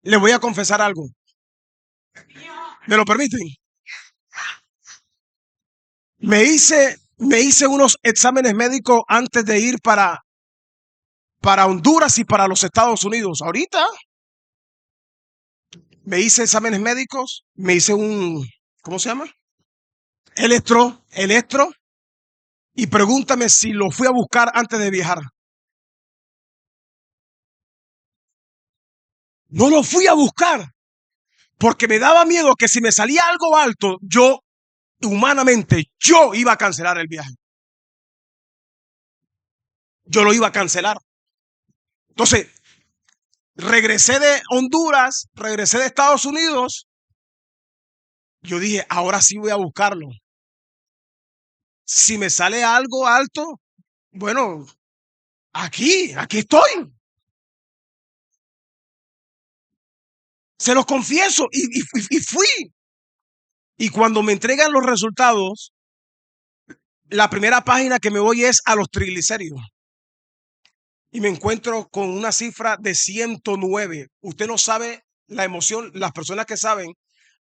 Les voy a confesar algo. ¿Me lo permiten? Me hice unos exámenes médicos antes de ir para Honduras y para los Estados Unidos. Ahorita me hice exámenes médicos, me hice ¿cómo se llama? Electro. Y pregúntame si lo fui a buscar antes de viajar. No lo fui a buscar porque me daba miedo que si me salía algo alto, humanamente, yo iba a cancelar el viaje. yo lo iba a cancelar. Entonces, regresé de Honduras, regresé de Estados Unidos. Yo dije, ahora sí voy a buscarlo. Si me sale algo alto, bueno, aquí estoy. Se los confieso y fui. Y cuando me entregan los resultados, la primera página que me voy es a los triglicéridos. Y me encuentro con una cifra de 109. Usted no sabe la emoción. Las personas que saben,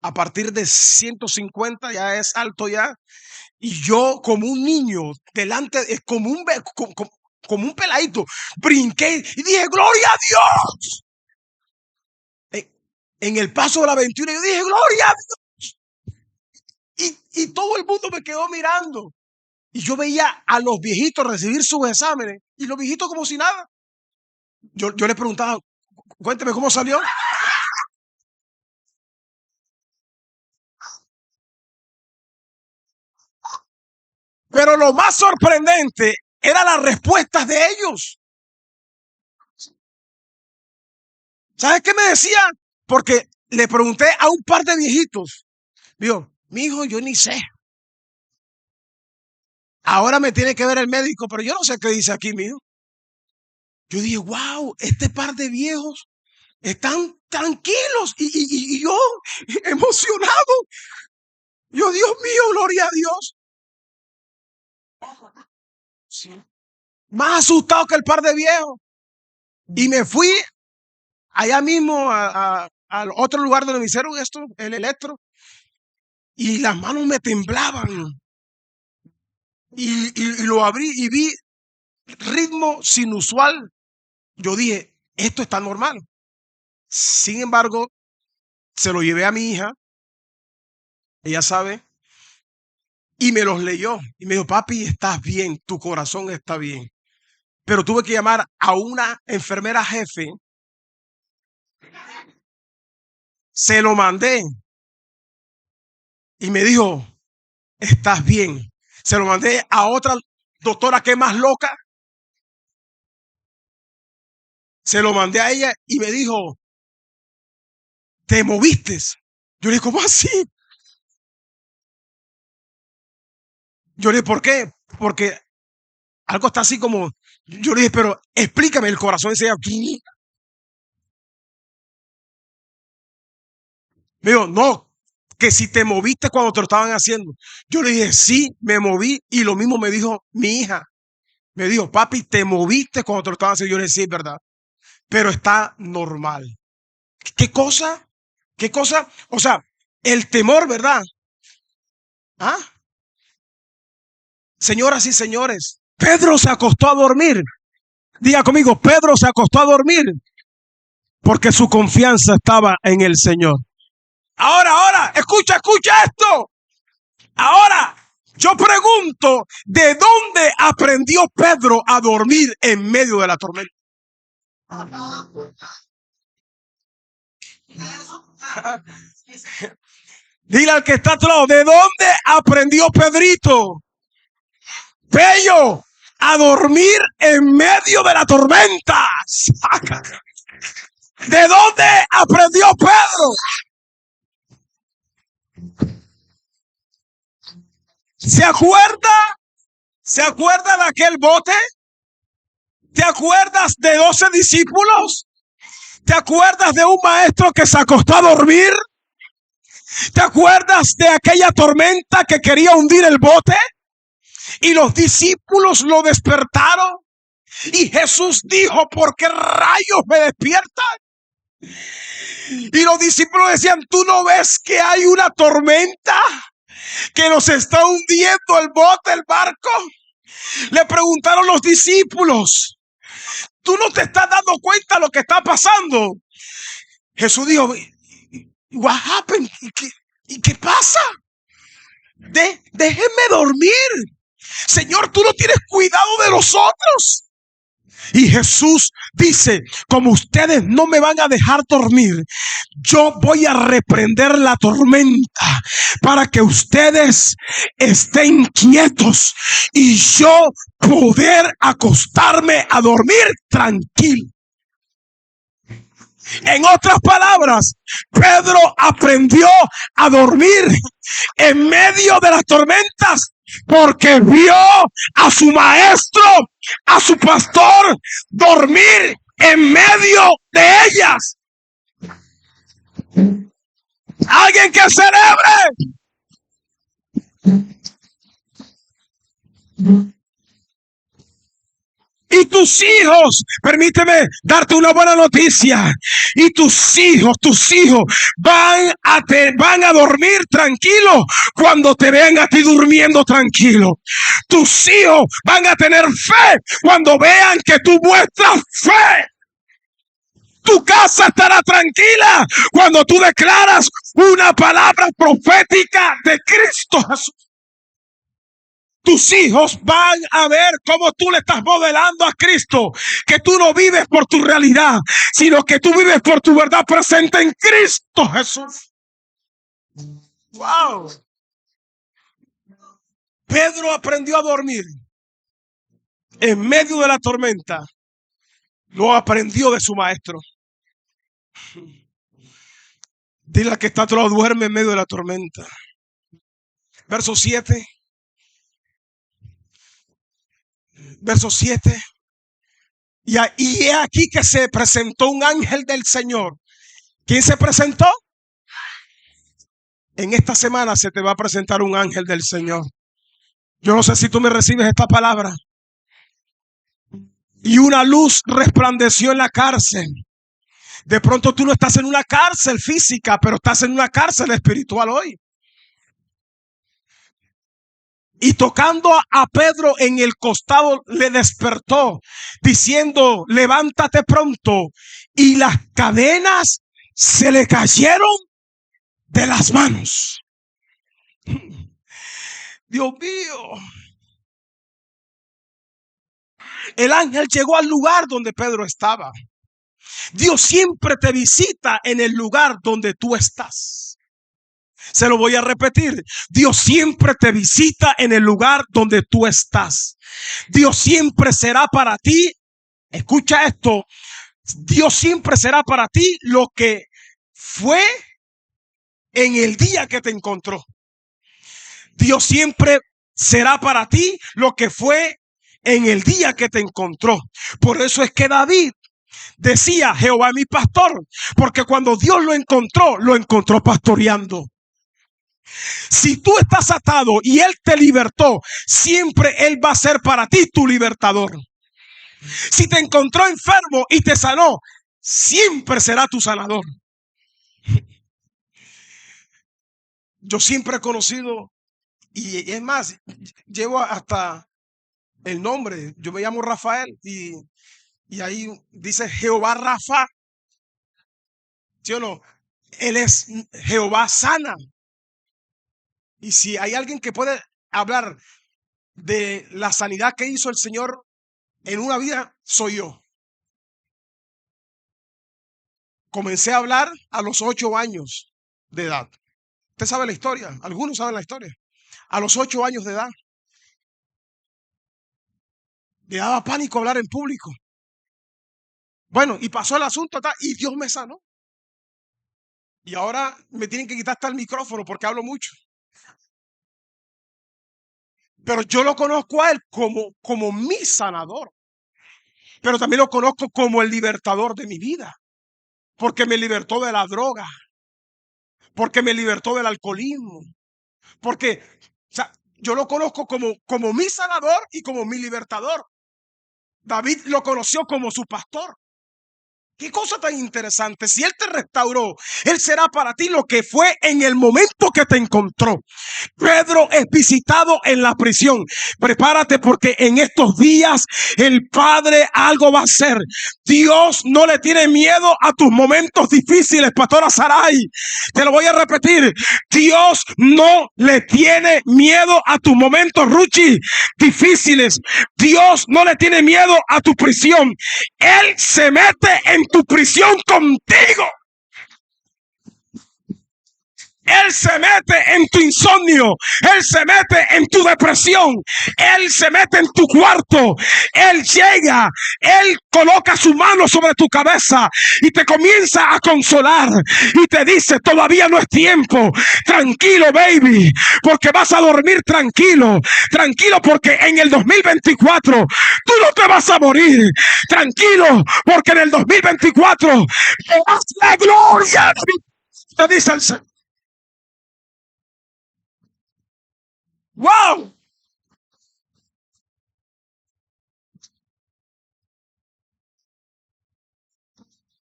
a partir de 150 ya es alto ya. Y yo como un niño, delante, como un peladito, brinqué y dije, ¡gloria a Dios! En el paso de la 21 yo dije, ¡gloria a Dios! Y todo el mundo me quedó mirando. Y yo veía a los viejitos recibir sus exámenes y los viejitos como si nada. Yo les preguntaba, cuénteme cómo salió. Pero lo más sorprendente eran las respuestas de ellos. ¿Sabes qué me decían? Porque le pregunté a un par de viejitos. Digo, mi hijo, yo ni sé. Ahora me tiene que ver el médico, pero yo no sé qué dice aquí, mijo. Yo dije, wow, este par de viejos están tranquilos y yo emocionado. Yo, Dios mío, gloria a Dios. Sí. Más asustado que el par de viejos. Y me fui allá mismo al otro lugar donde me hicieron esto, el electro. Y las manos me temblaban. Y lo abrí y vi ritmo sinusual. Yo dije, esto está normal. Sin embargo, se lo llevé a mi hija, ella sabe, y me los leyó. Y me dijo, papi, estás bien, tu corazón está bien. Pero tuve que llamar a una enfermera jefe, se lo mandé y me dijo, estás bien. Se lo mandé a otra doctora que es más loca, se lo mandé a ella y me dijo, te moviste. Yo le dije, ¿cómo así? Yo le dije, ¿por qué? Porque algo está así como, yo le dije, pero explícame el corazón ese aquí. Me dijo, no, que si te moviste cuando te lo estaban haciendo. Yo le dije, sí, me moví y lo mismo me dijo mi hija. Me dijo, papi, te moviste cuando te lo estaban haciendo. Yo le dije, sí, es verdad, pero está normal. ¿Qué cosa? ¿Qué cosa? O sea, el temor, ¿verdad? ¿Ah? Señoras y señores, Pedro se acostó a dormir. Diga conmigo, Pedro se acostó a dormir porque su confianza estaba en el Señor. Ahora, escucha esto. Ahora, yo pregunto, ¿de dónde aprendió Pedro a dormir en medio de la tormenta? Dile al que está atrás, ¿de dónde aprendió Pedrito? Bello, a dormir en medio de la tormenta. ¿De dónde aprendió Pedro? ¿Se acuerda? ¿Se acuerda de aquel bote? ¿Te acuerdas de 12 discípulos? ¿Te acuerdas de un maestro que se acostó a dormir? ¿Te acuerdas de aquella tormenta que quería hundir el bote? Y los discípulos lo despertaron. Y Jesús dijo, ¿por qué rayos me despiertan? Y los discípulos decían, ¿tú no ves que hay una tormenta que nos está hundiendo el bote, el barco? Le preguntaron los discípulos, ¿tú no te estás dando cuenta de lo que está pasando? Jesús dijo, what happened? ¿Y qué pasa? Déjenme dormir. Señor, tú no tienes cuidado de nosotros. Y Jesús dice, como ustedes no me van a dejar dormir, yo voy a reprender la tormenta para que ustedes estén quietos y yo poder acostarme a dormir tranquilo. En otras palabras, Pedro aprendió a dormir en medio de las tormentas porque vio a su maestro, a su pastor, dormir en medio de ellas. Alguien que celebre. Y tus hijos, permíteme darte una buena noticia. Y tus hijos van a dormir tranquilos cuando te vean a ti durmiendo tranquilo. Tus hijos van a tener fe cuando vean que tú muestras fe. Tu casa estará tranquila cuando tú declaras una palabra profética de Cristo Jesús. Tus hijos van a ver cómo tú le estás modelando a Cristo, que tú no vives por tu realidad, sino que tú vives por tu verdad presente en Cristo Jesús. Wow. Pedro aprendió a dormir en medio de la tormenta. Lo aprendió de su maestro. Dile al que está a tu lado, duerme en medio de la tormenta. Verso 7. Verso 7. Y he aquí que se presentó un ángel del Señor. ¿Quién se presentó? En esta semana se te va a presentar un ángel del Señor. Yo no sé si tú me recibes esta palabra. Y una luz resplandeció en la cárcel. De pronto tú no estás en una cárcel física, pero estás en una cárcel espiritual hoy. Y tocando a Pedro en el costado le despertó, diciendo, levántate pronto. Y las cadenas se le cayeron de las manos. Dios mío. El ángel llegó al lugar donde Pedro estaba. Dios siempre te visita en el lugar donde tú estás. Se lo voy a repetir. Dios siempre te visita en el lugar donde tú estás. Dios siempre será para ti. Escucha esto. Dios siempre será para ti lo que fue en el día que te encontró. Dios siempre será para ti lo que fue en el día que te encontró. Por eso es que David decía, Jehová es mi pastor, porque cuando Dios lo encontró pastoreando. Si tú estás atado y Él te libertó, siempre Él va a ser para ti tu libertador. Si te encontró enfermo y te sanó, siempre será tu sanador. Yo siempre he conocido, y es más, llevo hasta el nombre. Yo me llamo Rafael y ahí dice Jehová Rafa. ¿Sí o no? Él es Jehová sana. Y si hay alguien que puede hablar de la sanidad que hizo el Señor en una vida, soy yo. Comencé a hablar a los 8 años de edad. Usted sabe la historia, algunos saben la historia. A los 8 años de edad. Me daba pánico hablar en público. Bueno, y pasó el asunto y Dios me sanó. Y ahora me tienen que quitar hasta el micrófono porque hablo mucho. Pero yo lo conozco a Él como mi sanador. Pero también lo conozco como el libertador de mi vida. Porque me libertó de la droga. Porque me libertó del alcoholismo. Porque, o sea, yo lo conozco como mi sanador y como mi libertador. David lo conoció como su pastor. Qué cosa tan interesante. Si Él te restauró, Él será para ti lo que fue en el momento que te encontró. Pedro es visitado en la prisión. Prepárate, porque en estos días el Padre algo va a hacer. Dios no le tiene miedo a tus momentos difíciles, pastora Saray. Te lo voy a repetir. Dios no le tiene miedo a tus momentos, Ruchi, difíciles. Dios no le tiene miedo a tu prisión. Él se mete en tu prisión contigo. Él se mete en tu insomnio. Él se mete en tu depresión. Él se mete en tu cuarto. Él llega. Él coloca su mano sobre tu cabeza y te comienza a consolar. Y te dice, todavía no es tiempo. Tranquilo, baby, porque vas a dormir tranquilo. Tranquilo, porque en el 2024 tú no te vas a morir. Tranquilo, porque en el 2024 verás la gloria. Te dice el Señor. ¡Wow!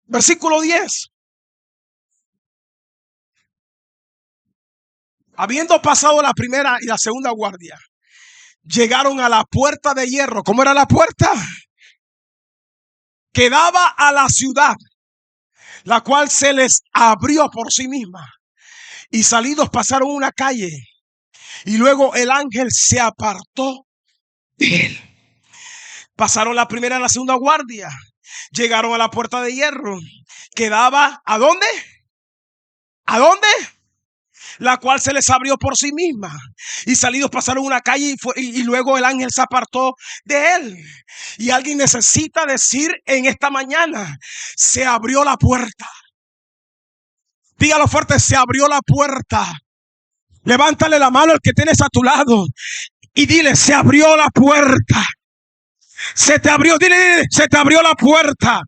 Versículo 10. Habiendo pasado la primera y la segunda guardia, llegaron a la puerta de hierro. ¿Cómo era la puerta? Que daba a la ciudad, la cual se les abrió por sí misma. Y salidos pasaron una calle. Y luego el ángel se apartó de él. Pasaron la primera y la segunda guardia. Llegaron a la puerta de hierro. Que daba, ¿a dónde? ¿A dónde? La cual se les abrió por sí misma. Y salidos pasaron una calle y luego el ángel se apartó de él. Y alguien necesita decir en esta mañana, se abrió la puerta. Dígalo fuerte, se abrió la puerta. Levántale la mano al que tienes a tu lado y dile, se abrió la puerta. Se te abrió, dile, se te abrió la puerta.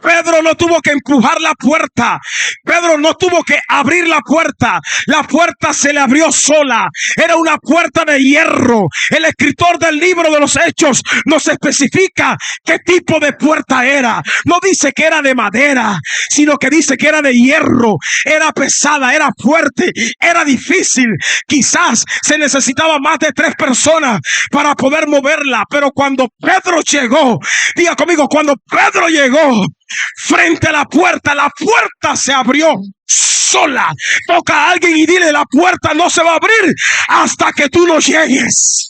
Pedro no tuvo que empujar la puerta. Pedro no tuvo que abrir la puerta. La puerta se le abrió sola. Era una puerta de hierro. El escritor del libro de los Hechos nos especifica qué tipo de puerta era. No dice que era de madera, sino que dice que era de hierro. Era pesada, era fuerte, era difícil. Quizás se necesitaba más de 3 personas para poder moverla. Pero cuando Pedro llegó, diga conmigo, cuando Pedro llegó frente a la puerta se abrió sola. Toca a alguien y dile, la puerta no se va a abrir hasta que tú no llegues.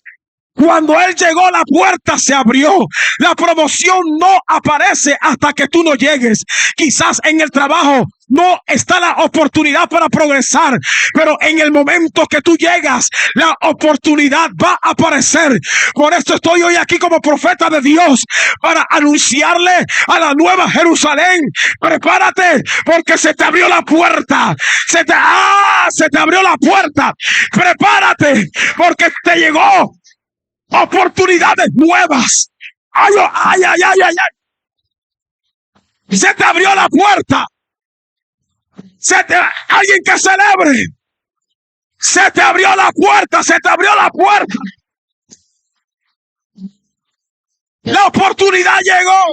Cuando él llegó, la puerta se abrió. La promoción no aparece hasta que tú no llegues. Quizás en el trabajo no está la oportunidad para progresar, pero en el momento que tú llegas, la oportunidad va a aparecer. Por eso estoy hoy aquí como profeta de Dios, para anunciarle a la Nueva Jerusalén, prepárate, porque se te abrió la puerta. Se te abrió la puerta. Prepárate, porque te llegó oportunidades nuevas. Ay, ay, ay, ay, ay, ay. Se te abrió la puerta. Alguien que celebre. Se te abrió la puerta. Se te abrió la puerta. La oportunidad llegó.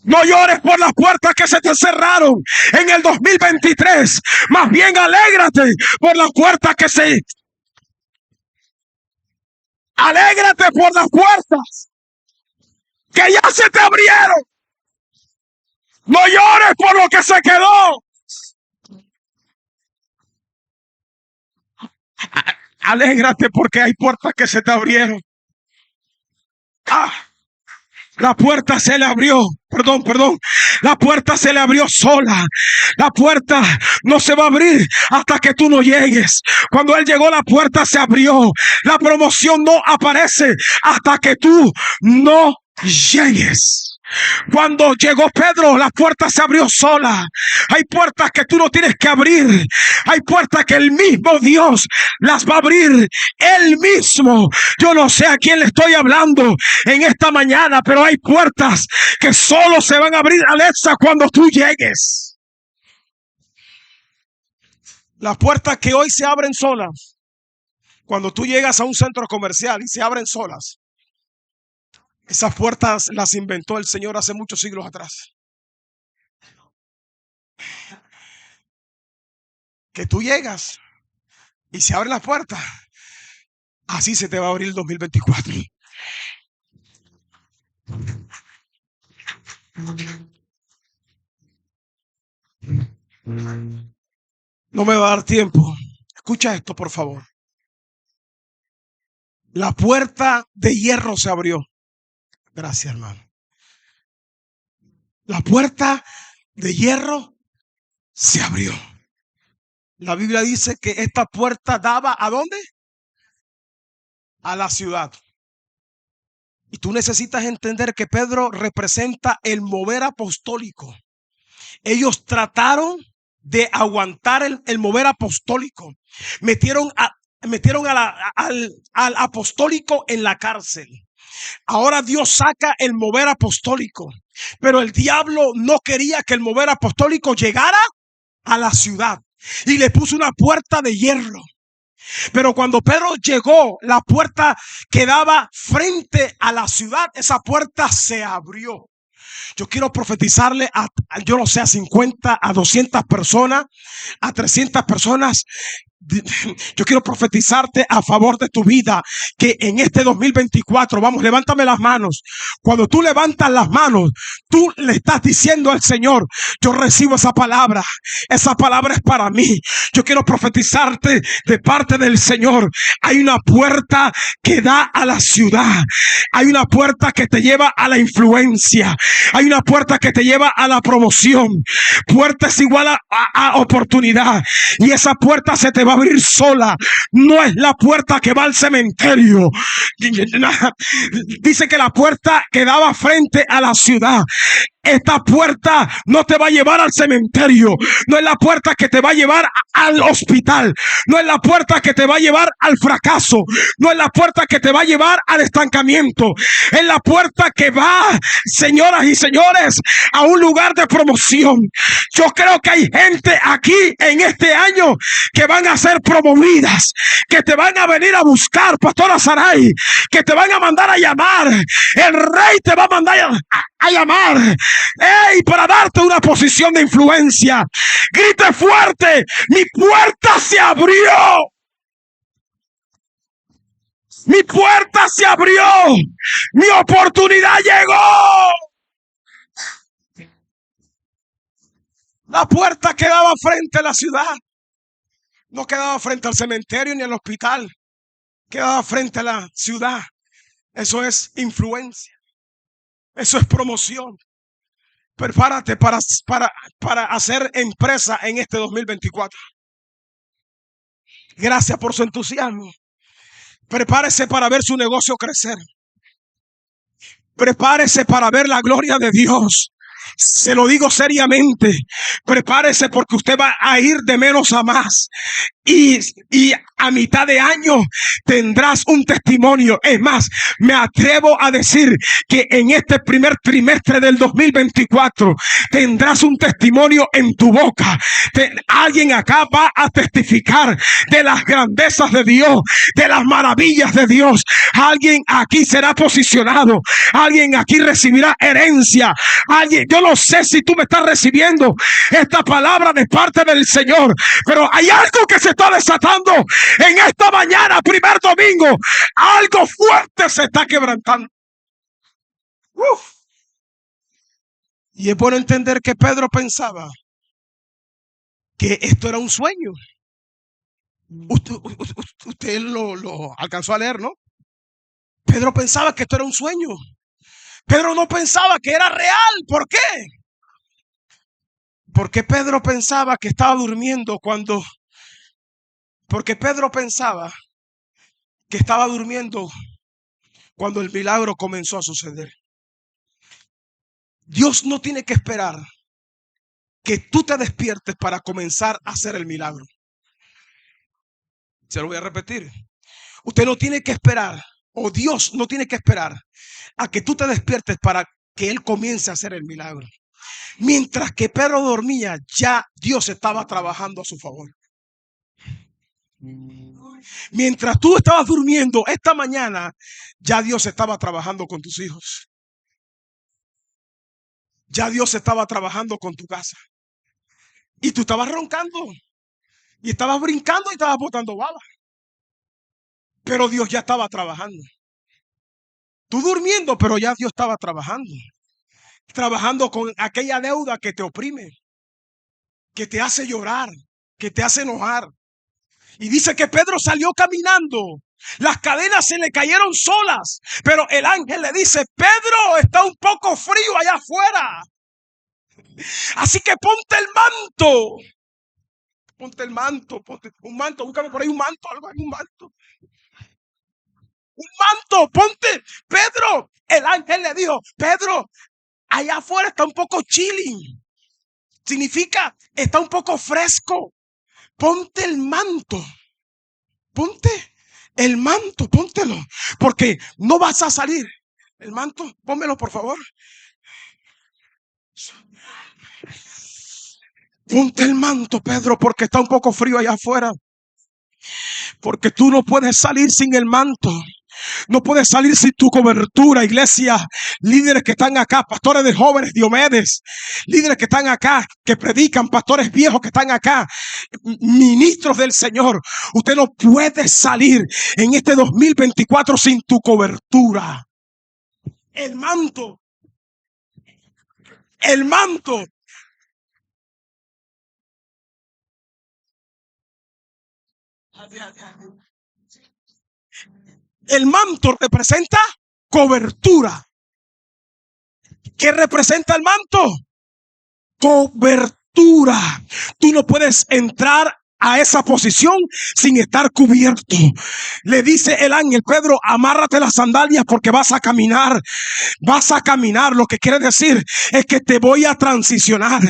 No llores por las puertas que se te cerraron en el 2023. Más bien alégrate por las puertas que se... Alégrate por las puertas que ya se te abrieron. No llores por lo que se quedó. Alégrate porque hay puertas que se te abrieron. La puerta se le abrió. Perdón. La puerta se le abrió sola. La puerta no se va a abrir hasta que tú no llegues. Cuando él llegó, la puerta se abrió. La promoción no aparece hasta que tú no llegues. Cuando llegó Pedro, la puerta se abrió sola. Hay puertas que tú no tienes que abrir. Hay puertas que el mismo Dios las va a abrir él mismo. Yo no sé a quién le estoy hablando en esta mañana, pero hay puertas que solo se van a abrir, Alexa, cuando tú llegues. Las puertas que hoy se abren solas, cuando tú llegas a un centro comercial y se abren solas. Esas puertas las inventó el Señor hace muchos siglos atrás. Que tú llegas y se abren las puertas. Así se te va a abrir el 2024. No me va a dar tiempo. Escucha esto, por favor. La puerta de hierro se abrió. Gracias, hermano. La puerta de hierro se abrió. La Biblia dice que esta puerta daba ¿a dónde? A la ciudad. Y tú necesitas entender que Pedro representa el mover apostólico. Ellos trataron de aguantar el mover apostólico. Metieron al apostólico en la cárcel. Ahora Dios saca el mover apostólico. Pero el diablo no quería que el mover apostólico llegara a la ciudad. Y le puso una puerta de hierro. Pero cuando Pedro llegó, la puerta que daba frente a la ciudad, esa puerta se abrió. Yo quiero profetizarle yo no sé, a 50, a 200 personas, a 300 personas. Yo quiero profetizarte a favor de tu vida que en este 2024, vamos, levántame las manos. Cuando tú levantas las manos, tú le estás diciendo al Señor: yo recibo esa palabra es para mí. Yo quiero profetizarte de parte del Señor. Hay una puerta que da a la ciudad. Hay una puerta que te lleva a la influencia. Hay una puerta que te lleva a la promoción. Puerta es igual a oportunidad. Y esa puerta se te va a abrir sola. No es la puerta que va al cementerio. Dice que la puerta que daba frente a la ciudad. Esta puerta no te va a llevar al cementerio. No es la puerta que te va a llevar al hospital. No es la puerta que te va a llevar al fracaso. No es la puerta que te va a llevar al estancamiento. Es la puerta que va, señoras y señores, a un lugar de promoción. Yo creo que hay gente aquí en este año que van a ser promovidas, que te van a venir a buscar, Pastora Saray, que te van a mandar a llamar. El rey te va a mandar a llamar. Para darte una posición de influencia. Grite fuerte: mi puerta se abrió. Mi puerta se abrió. Mi oportunidad llegó. La puerta quedaba frente a la ciudad. No quedaba frente al cementerio ni al hospital. Quedaba frente a la ciudad. Eso es influencia. Eso es promoción. Prepárate para hacer empresa en este 2024. Gracias por su entusiasmo. Prepárese para ver su negocio crecer. Prepárese para ver la gloria de Dios. Se lo digo seriamente. Prepárese porque usted va a ir de menos a más. Y a mitad de año tendrás un testimonio. Es más, me atrevo a decir que en este primer trimestre del 2024 tendrás un testimonio en tu boca. Alguien acá va a testificar de las grandezas de Dios, de las maravillas de Dios. Alguien aquí será posicionado. Alguien aquí recibirá herencia. Yo no sé si tú me estás recibiendo esta palabra de parte del Señor, pero hay algo que se está desatando en esta mañana, primer domingo. Algo fuerte se está quebrantando. Y es bueno entender que Pedro pensaba que esto era un sueño. Usted lo alcanzó a leer, ¿no? Pedro pensaba que esto era un sueño. Pedro no pensaba que era real. ¿Por qué? Porque Pedro pensaba que estaba durmiendo Porque Pedro pensaba que estaba durmiendo cuando el milagro comenzó a suceder. Dios no tiene que esperar que tú te despiertes para comenzar a hacer el milagro. Se lo voy a repetir. Usted no tiene que esperar, o Dios no tiene que esperar a que tú te despiertes para que Él comience a hacer el milagro. Mientras que Pedro dormía, ya Dios estaba trabajando a su favor. Mientras tú estabas durmiendo esta mañana, ya Dios estaba trabajando con tus hijos. Ya Dios estaba trabajando con tu casa. Y tú estabas roncando. Y estabas brincando y estabas botando baba. Pero Dios ya estaba trabajando. Tú durmiendo, pero ya Dios estaba trabajando. Trabajando con aquella deuda que te oprime, que te hace llorar, que te hace enojar. Y dice que Pedro salió caminando. Las cadenas se le cayeron solas. Pero el ángel le dice: Pedro, está un poco frío allá afuera. Así que ponte el manto. Ponte el manto, ponte un manto. Búscame por ahí un manto, algo, un manto. Un manto, ponte. Pedro, el ángel le dijo: Pedro, allá afuera está un poco chilling. Significa, está un poco fresco. Ponte el manto. Ponte el manto, póntelo. Porque no vas a salir. El manto, pónmelo por favor. Ponte el manto, Pedro, porque está un poco frío allá afuera. Porque tú no puedes salir sin el manto. No puedes salir sin tu cobertura, iglesia. Líderes que están acá, pastores de jóvenes, Diomedes, líderes que están acá, que predican, pastores viejos que están acá, ministros del Señor. Usted no puede salir en este 2024 sin tu cobertura. El manto. El manto. El manto representa cobertura. ¿Qué representa el manto? Cobertura. Tú no puedes entrar a esa posición sin estar cubierto. Le dice el ángel: Pedro, amárrate las sandalias porque vas a caminar. Vas a caminar. Lo que quiere decir es que te voy a transicionar.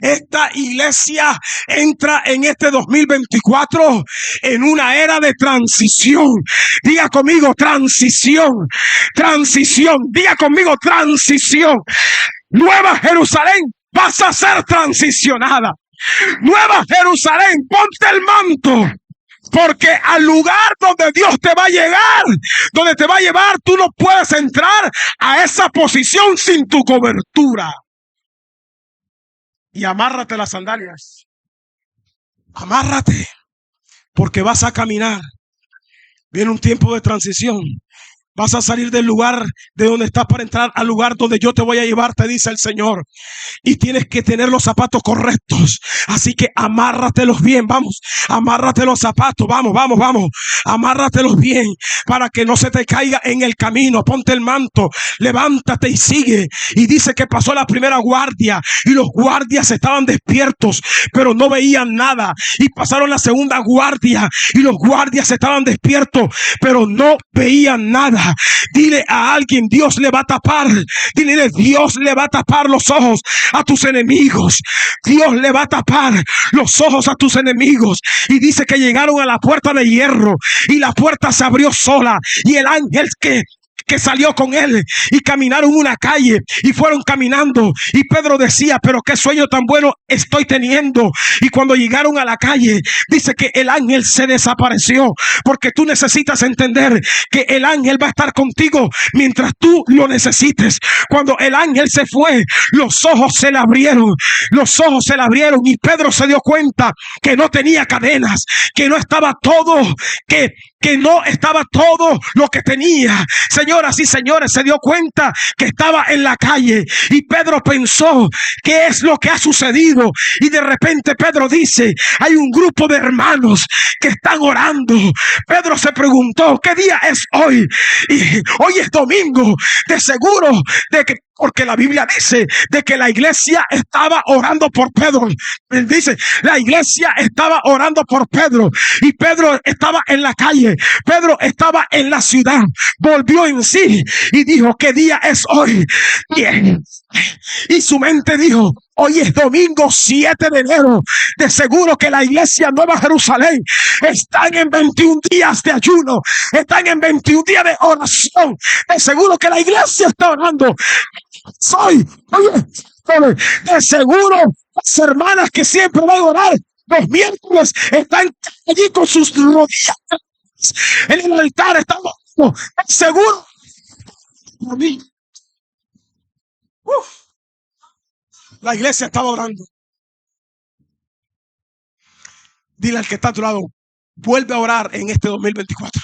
Esta iglesia entra en este 2024 en una era de transición. Diga conmigo: transición. Transición. Diga conmigo: transición. Nueva Jerusalén, vas a ser transicionada. Nueva Jerusalén, ponte el manto. Porque al lugar donde Dios te va a llegar, donde te va a llevar, tú no puedes entrar a esa posición sin tu cobertura. Y amárrate las sandalias. Amárrate, porque vas a caminar. Viene un tiempo de transición. Vas a salir del lugar de donde estás para entrar al lugar donde yo te voy a llevar, te dice el Señor. Y tienes que tener los zapatos correctos. Así que amárratelos bien, vamos. Amárrate los zapatos, vamos. Amárratelos bien para que no se te caiga en el camino. Ponte el manto, levántate y sigue. Y dice que pasó la primera guardia y los guardias estaban despiertos, pero no veían nada. Y pasaron la segunda guardia y los guardias estaban despiertos, pero no veían nada. Dile a alguien: Dios le va a tapar. Dile: Dios le va a tapar los ojos a tus enemigos. Dios le va a tapar los ojos a tus enemigos. Y dice que llegaron a la puerta de hierro y la puerta se abrió sola. Y el ángel que salió con él y caminaron una calle y fueron caminando, y Pedro decía: pero qué sueño tan bueno estoy teniendo. Y cuando llegaron a la calle, dice que el ángel se desapareció, porque tú necesitas entender que el ángel va a estar contigo mientras tú lo necesites. Cuando el ángel se fue, los ojos se le abrieron, y Pedro se dio cuenta que no tenía cadenas, que no estaba todo, que no estaba todo lo que tenía. Señoras y señores, se dio cuenta que estaba en la calle. Y Pedro pensó: ¿qué es lo que ha sucedido? Y de repente Pedro dice: hay un grupo de hermanos que están orando. Pedro se preguntó: ¿qué día es hoy? Y hoy es domingo. De seguro de que, porque la Biblia dice de que la iglesia estaba orando por Pedro. Dice: la iglesia estaba orando por Pedro. Y Pedro estaba en la calle. Pedro estaba en la ciudad. Volvió en sí y dijo: ¿qué día es hoy? Y su mente dijo: hoy es domingo 7 de enero. De seguro que la iglesia Nueva Jerusalén están en 21 días de ayuno. Están en 21 días de oración. De seguro que la iglesia está orando. De seguro las hermanas que siempre van a orar Los miércoles están allí con sus rodillas en el altar, estamos seguros por mí. Uf, la iglesia estaba orando. Dile al que está a tu lado, vuelve a orar en este 2024.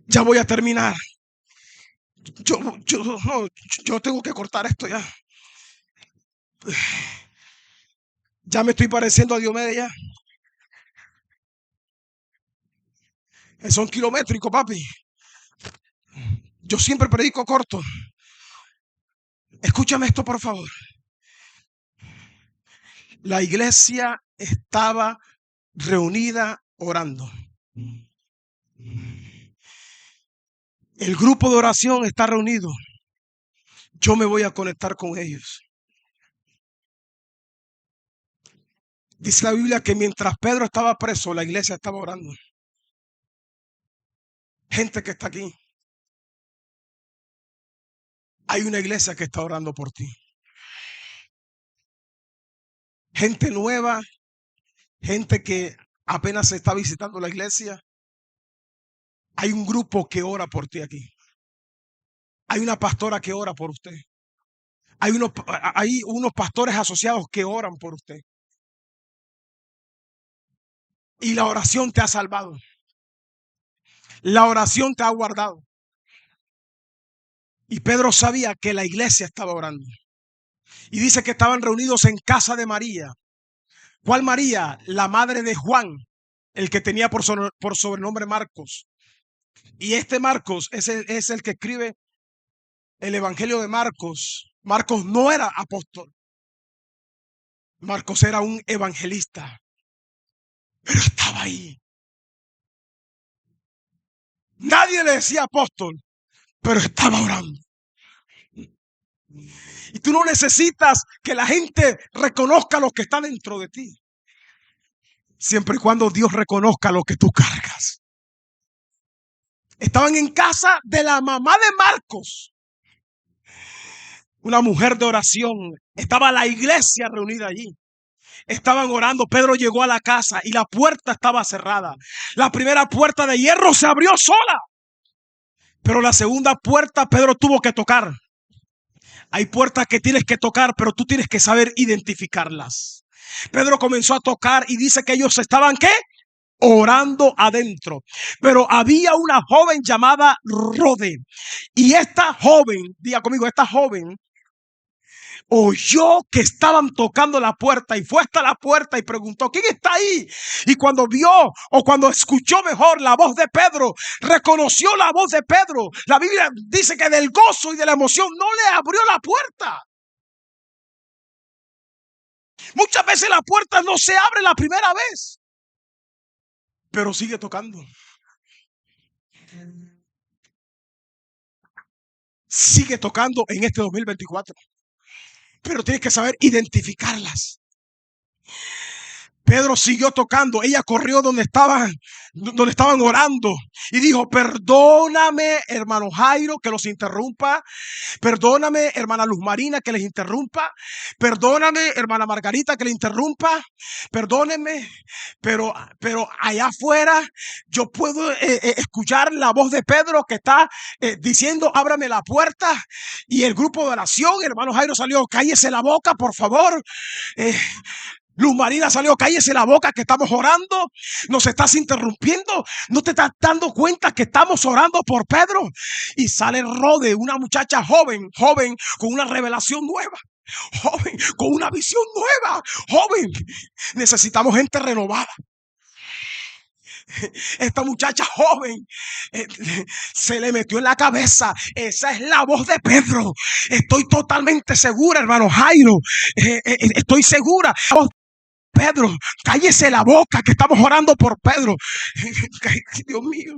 Ya voy a terminar. Yo, yo tengo que cortar esto ya. Ya me estoy pareciendo a Diomedes ya. Son kilométricos, papi. Yo siempre predico corto. Escúchame esto, por favor. La iglesia estaba reunida orando. El grupo de oración está reunido. Yo me voy a conectar con ellos. Dice la Biblia que mientras Pedro estaba preso, la iglesia estaba orando. Gente que está aquí. Hay una iglesia que está orando por ti. Gente nueva, gente que apenas se está visitando la iglesia. Hay un grupo que ora por ti aquí. Hay una pastora que ora por usted. Hay unos pastores asociados que oran por usted. Y la oración te ha salvado. La oración te ha guardado. Y Pedro sabía que la iglesia estaba orando. Y dice que estaban reunidos en casa de María. ¿Cuál María? La madre de Juan, el que tenía por sobrenombre Marcos. Y este Marcos es el que escribe el Evangelio de Marcos. Marcos no era apóstol. Marcos era un evangelista. Pero estaba ahí. Nadie le decía apóstol, pero estaba orando. Y tú no necesitas que la gente reconozca lo que está dentro de ti, siempre y cuando Dios reconozca lo que tú cargas. Estaban en casa de la mamá de Marcos, una mujer de oración. Estaba la iglesia reunida allí. Estaban orando. Pedro llegó a la casa y la puerta estaba cerrada. La primera puerta de hierro se abrió sola, pero la segunda puerta Pedro tuvo que tocar. Hay puertas que tienes que tocar, pero tú tienes que saber identificarlas. Pedro comenzó a tocar y dice que ellos estaban, ¿qué? Orando adentro. Pero había una joven llamada Rode. Y esta joven, diga conmigo, esta joven oyó que estaban tocando la puerta y fue hasta la puerta y preguntó, ¿quién está ahí? Y cuando vio o cuando escuchó mejor la voz de Pedro, reconoció la voz de Pedro. La Biblia dice que del gozo y de la emoción no le abrió la puerta. Muchas veces la puerta no se abre la primera vez, pero sigue tocando. Sigue tocando en este 2024. Pero tienes que saber identificarlas. Pedro siguió tocando. Ella corrió donde estaban orando y dijo, perdóname, hermano Jairo, que los interrumpa. Perdóname, hermana Luz Marina, que les interrumpa. Perdóname, hermana Margarita, que le interrumpa. Perdónenme, pero allá afuera yo puedo escuchar la voz de Pedro que está diciendo, ábrame la puerta. Y el grupo de oración, hermano Jairo salió, cállese la boca, por favor. Luz Marina salió, cállese la boca que estamos orando, nos estás interrumpiendo, no te estás dando cuenta que estamos orando por Pedro. Y sale Rode, una muchacha joven con una revelación nueva, joven con una visión nueva, joven. Necesitamos gente renovada. Esta muchacha joven se le metió en la cabeza, esa es la voz de Pedro. Estoy totalmente segura, hermano Jairo, estoy segura. Pedro, cállese la boca que estamos orando por Pedro. Dios mío.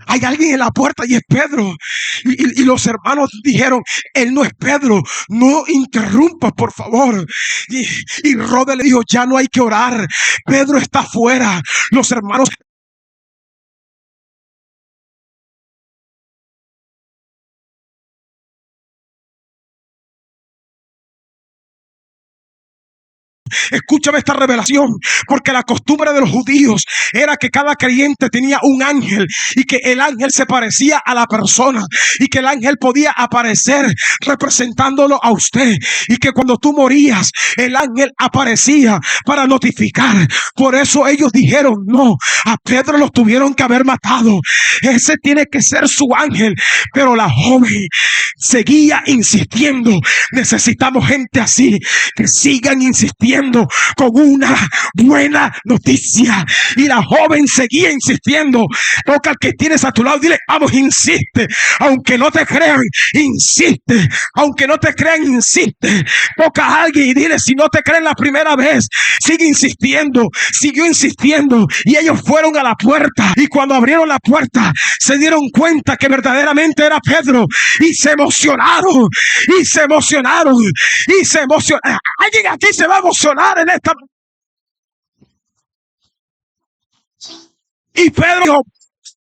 Hay alguien en la puerta y es Pedro. Y los hermanos dijeron, él no es Pedro, no interrumpa, por favor. Y Rode le dijo, ya no hay que orar, Pedro está afuera. Los hermanos Escúchame esta revelación, porque la costumbre de los judíos era que cada creyente tenía un ángel y que el ángel se parecía a la persona y que el ángel podía aparecer representándolo a usted y que cuando tú morías el ángel aparecía para notificar. Por eso ellos dijeron: no, a Pedro lo tuvieron que haber matado, ese tiene que ser su ángel. Pero la joven seguía insistiendo. Necesitamos gente así, que sigan insistiendo con una buena noticia. Y la joven seguía insistiendo. Toca al que tienes a tu lado, dile: vamos, insiste. Aunque no te crean, insiste. Aunque no te crean, insiste. Toca a alguien y dile: si no te creen la primera vez, sigue insistiendo. Siguió insistiendo y ellos fueron a la puerta, y cuando abrieron la puerta se dieron cuenta que verdaderamente era Pedro y se emocionaron y se emocionaron y se emocionaron. Alguien aquí se va a emocionar en esta. Y Pedro dijo: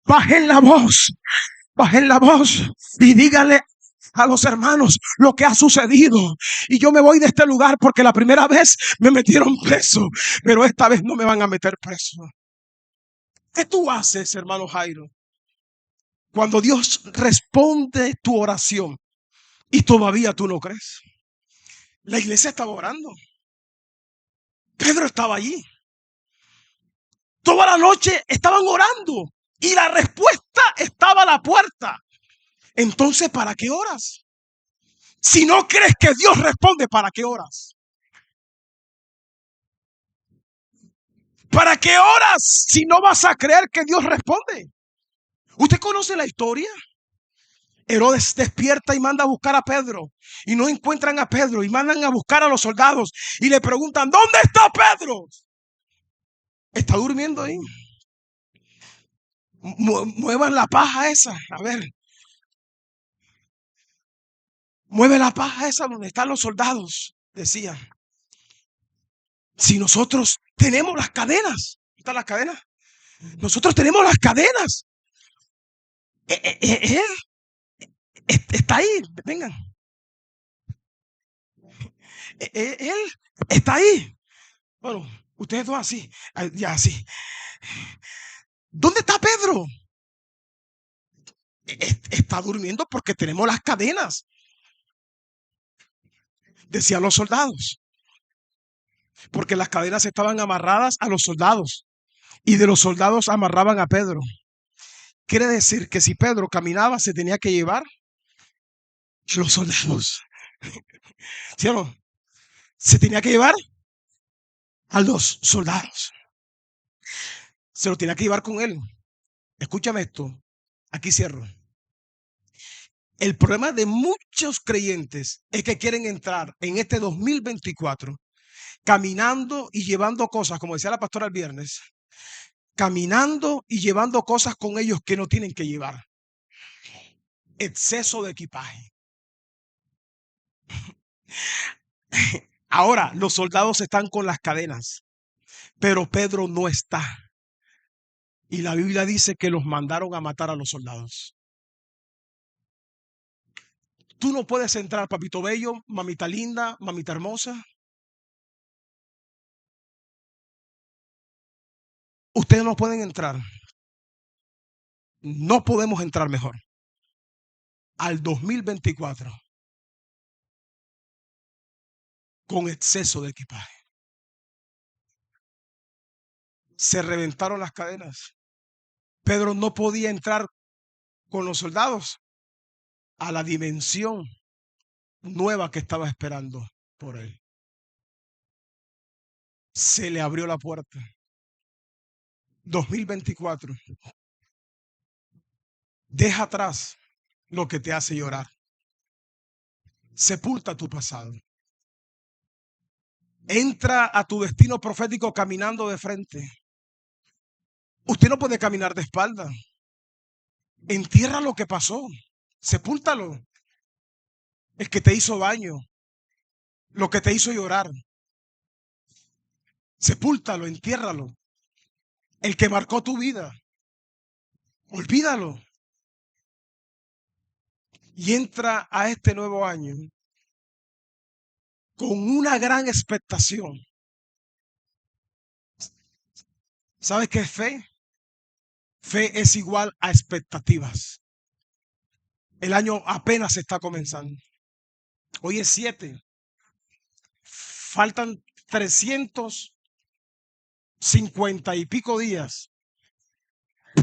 bajen la voz, bajen la voz y díganle a los hermanos lo que ha sucedido. Y yo me voy de este lugar porque la primera vez me metieron preso, pero esta vez no me van a meter preso. ¿Qué tú haces, hermano Jairo, cuando Dios responde tu oración y todavía tú no crees? La iglesia estaba orando. Pedro estaba allí. Toda la noche estaban orando y la respuesta estaba a la puerta. Entonces, ¿para qué oras? Si no crees que Dios responde, ¿para qué oras? ¿Para qué oras si no vas a creer que Dios responde? ¿Usted conoce la historia? Herodes despierta y manda a buscar a Pedro y no encuentran a Pedro y mandan a buscar a los soldados y le preguntan: ¿dónde está Pedro? Está durmiendo ahí. Muevan la paja esa, a ver. Mueve la paja esa donde están los soldados, decían. Si nosotros tenemos las cadenas, ¿están las cadenas? Nosotros tenemos las cadenas. Él está ahí, vengan. Él está ahí. Bueno, ustedes dos así, ya así. ¿Dónde está Pedro? Está durmiendo porque tenemos las cadenas, decían los soldados. Porque las cadenas estaban amarradas a los soldados y de los soldados amarraban a Pedro. Quiere decir que si Pedro caminaba, se tenía que llevar los soldados. ¿Sí o no? Se tenía que llevar a los soldados. Se lo tenía que llevar con él. Escúchame esto. Aquí cierro. El problema de muchos creyentes es que quieren entrar en este 2024 caminando y llevando cosas, como decía la pastora el viernes, caminando y llevando cosas con ellos que no tienen que llevar. Exceso de equipaje. Ahora los soldados están con las cadenas, pero Pedro no está. Y la Biblia dice que los mandaron a matar a los soldados. Tú no puedes entrar, papito bello, mamita linda, mamita hermosa. Ustedes no pueden entrar. No podemos entrar mejor al 2024 con exceso de equipaje. Se reventaron las cadenas. Pedro no podía entrar con los soldados a la dimensión nueva que estaba esperando por él. Se le abrió la puerta. 2024. Deja atrás lo que te hace llorar. Sepulta tu pasado. Entra a tu destino profético caminando de frente. Usted no puede caminar de espalda. Entierra lo que pasó. Sepúltalo. El que te hizo daño. Lo que te hizo llorar. Sepúltalo, entiérralo. El que marcó tu vida. Olvídalo. Y entra a este nuevo año con una gran expectación ¿Sabes qué es fe? Fe es igual a expectativas. El año apenas está comenzando. Hoy es 7. Faltan 350 y pico días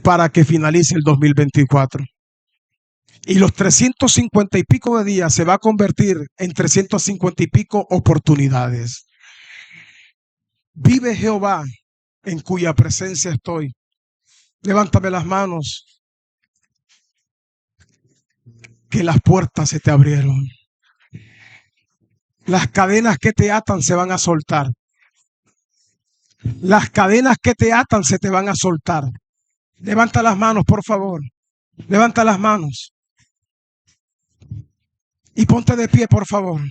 para que finalice el 2024. Y los 350 y pico de días se va a convertir en 350 y pico oportunidades. Vive Jehová, en cuya presencia estoy. Levántame las manos, que las puertas se te abrieron. Las cadenas que te atan se van a soltar. Las cadenas que te atan se te van a soltar. Levanta las manos, por favor. Levanta las manos. Y ponte de pie, por favor.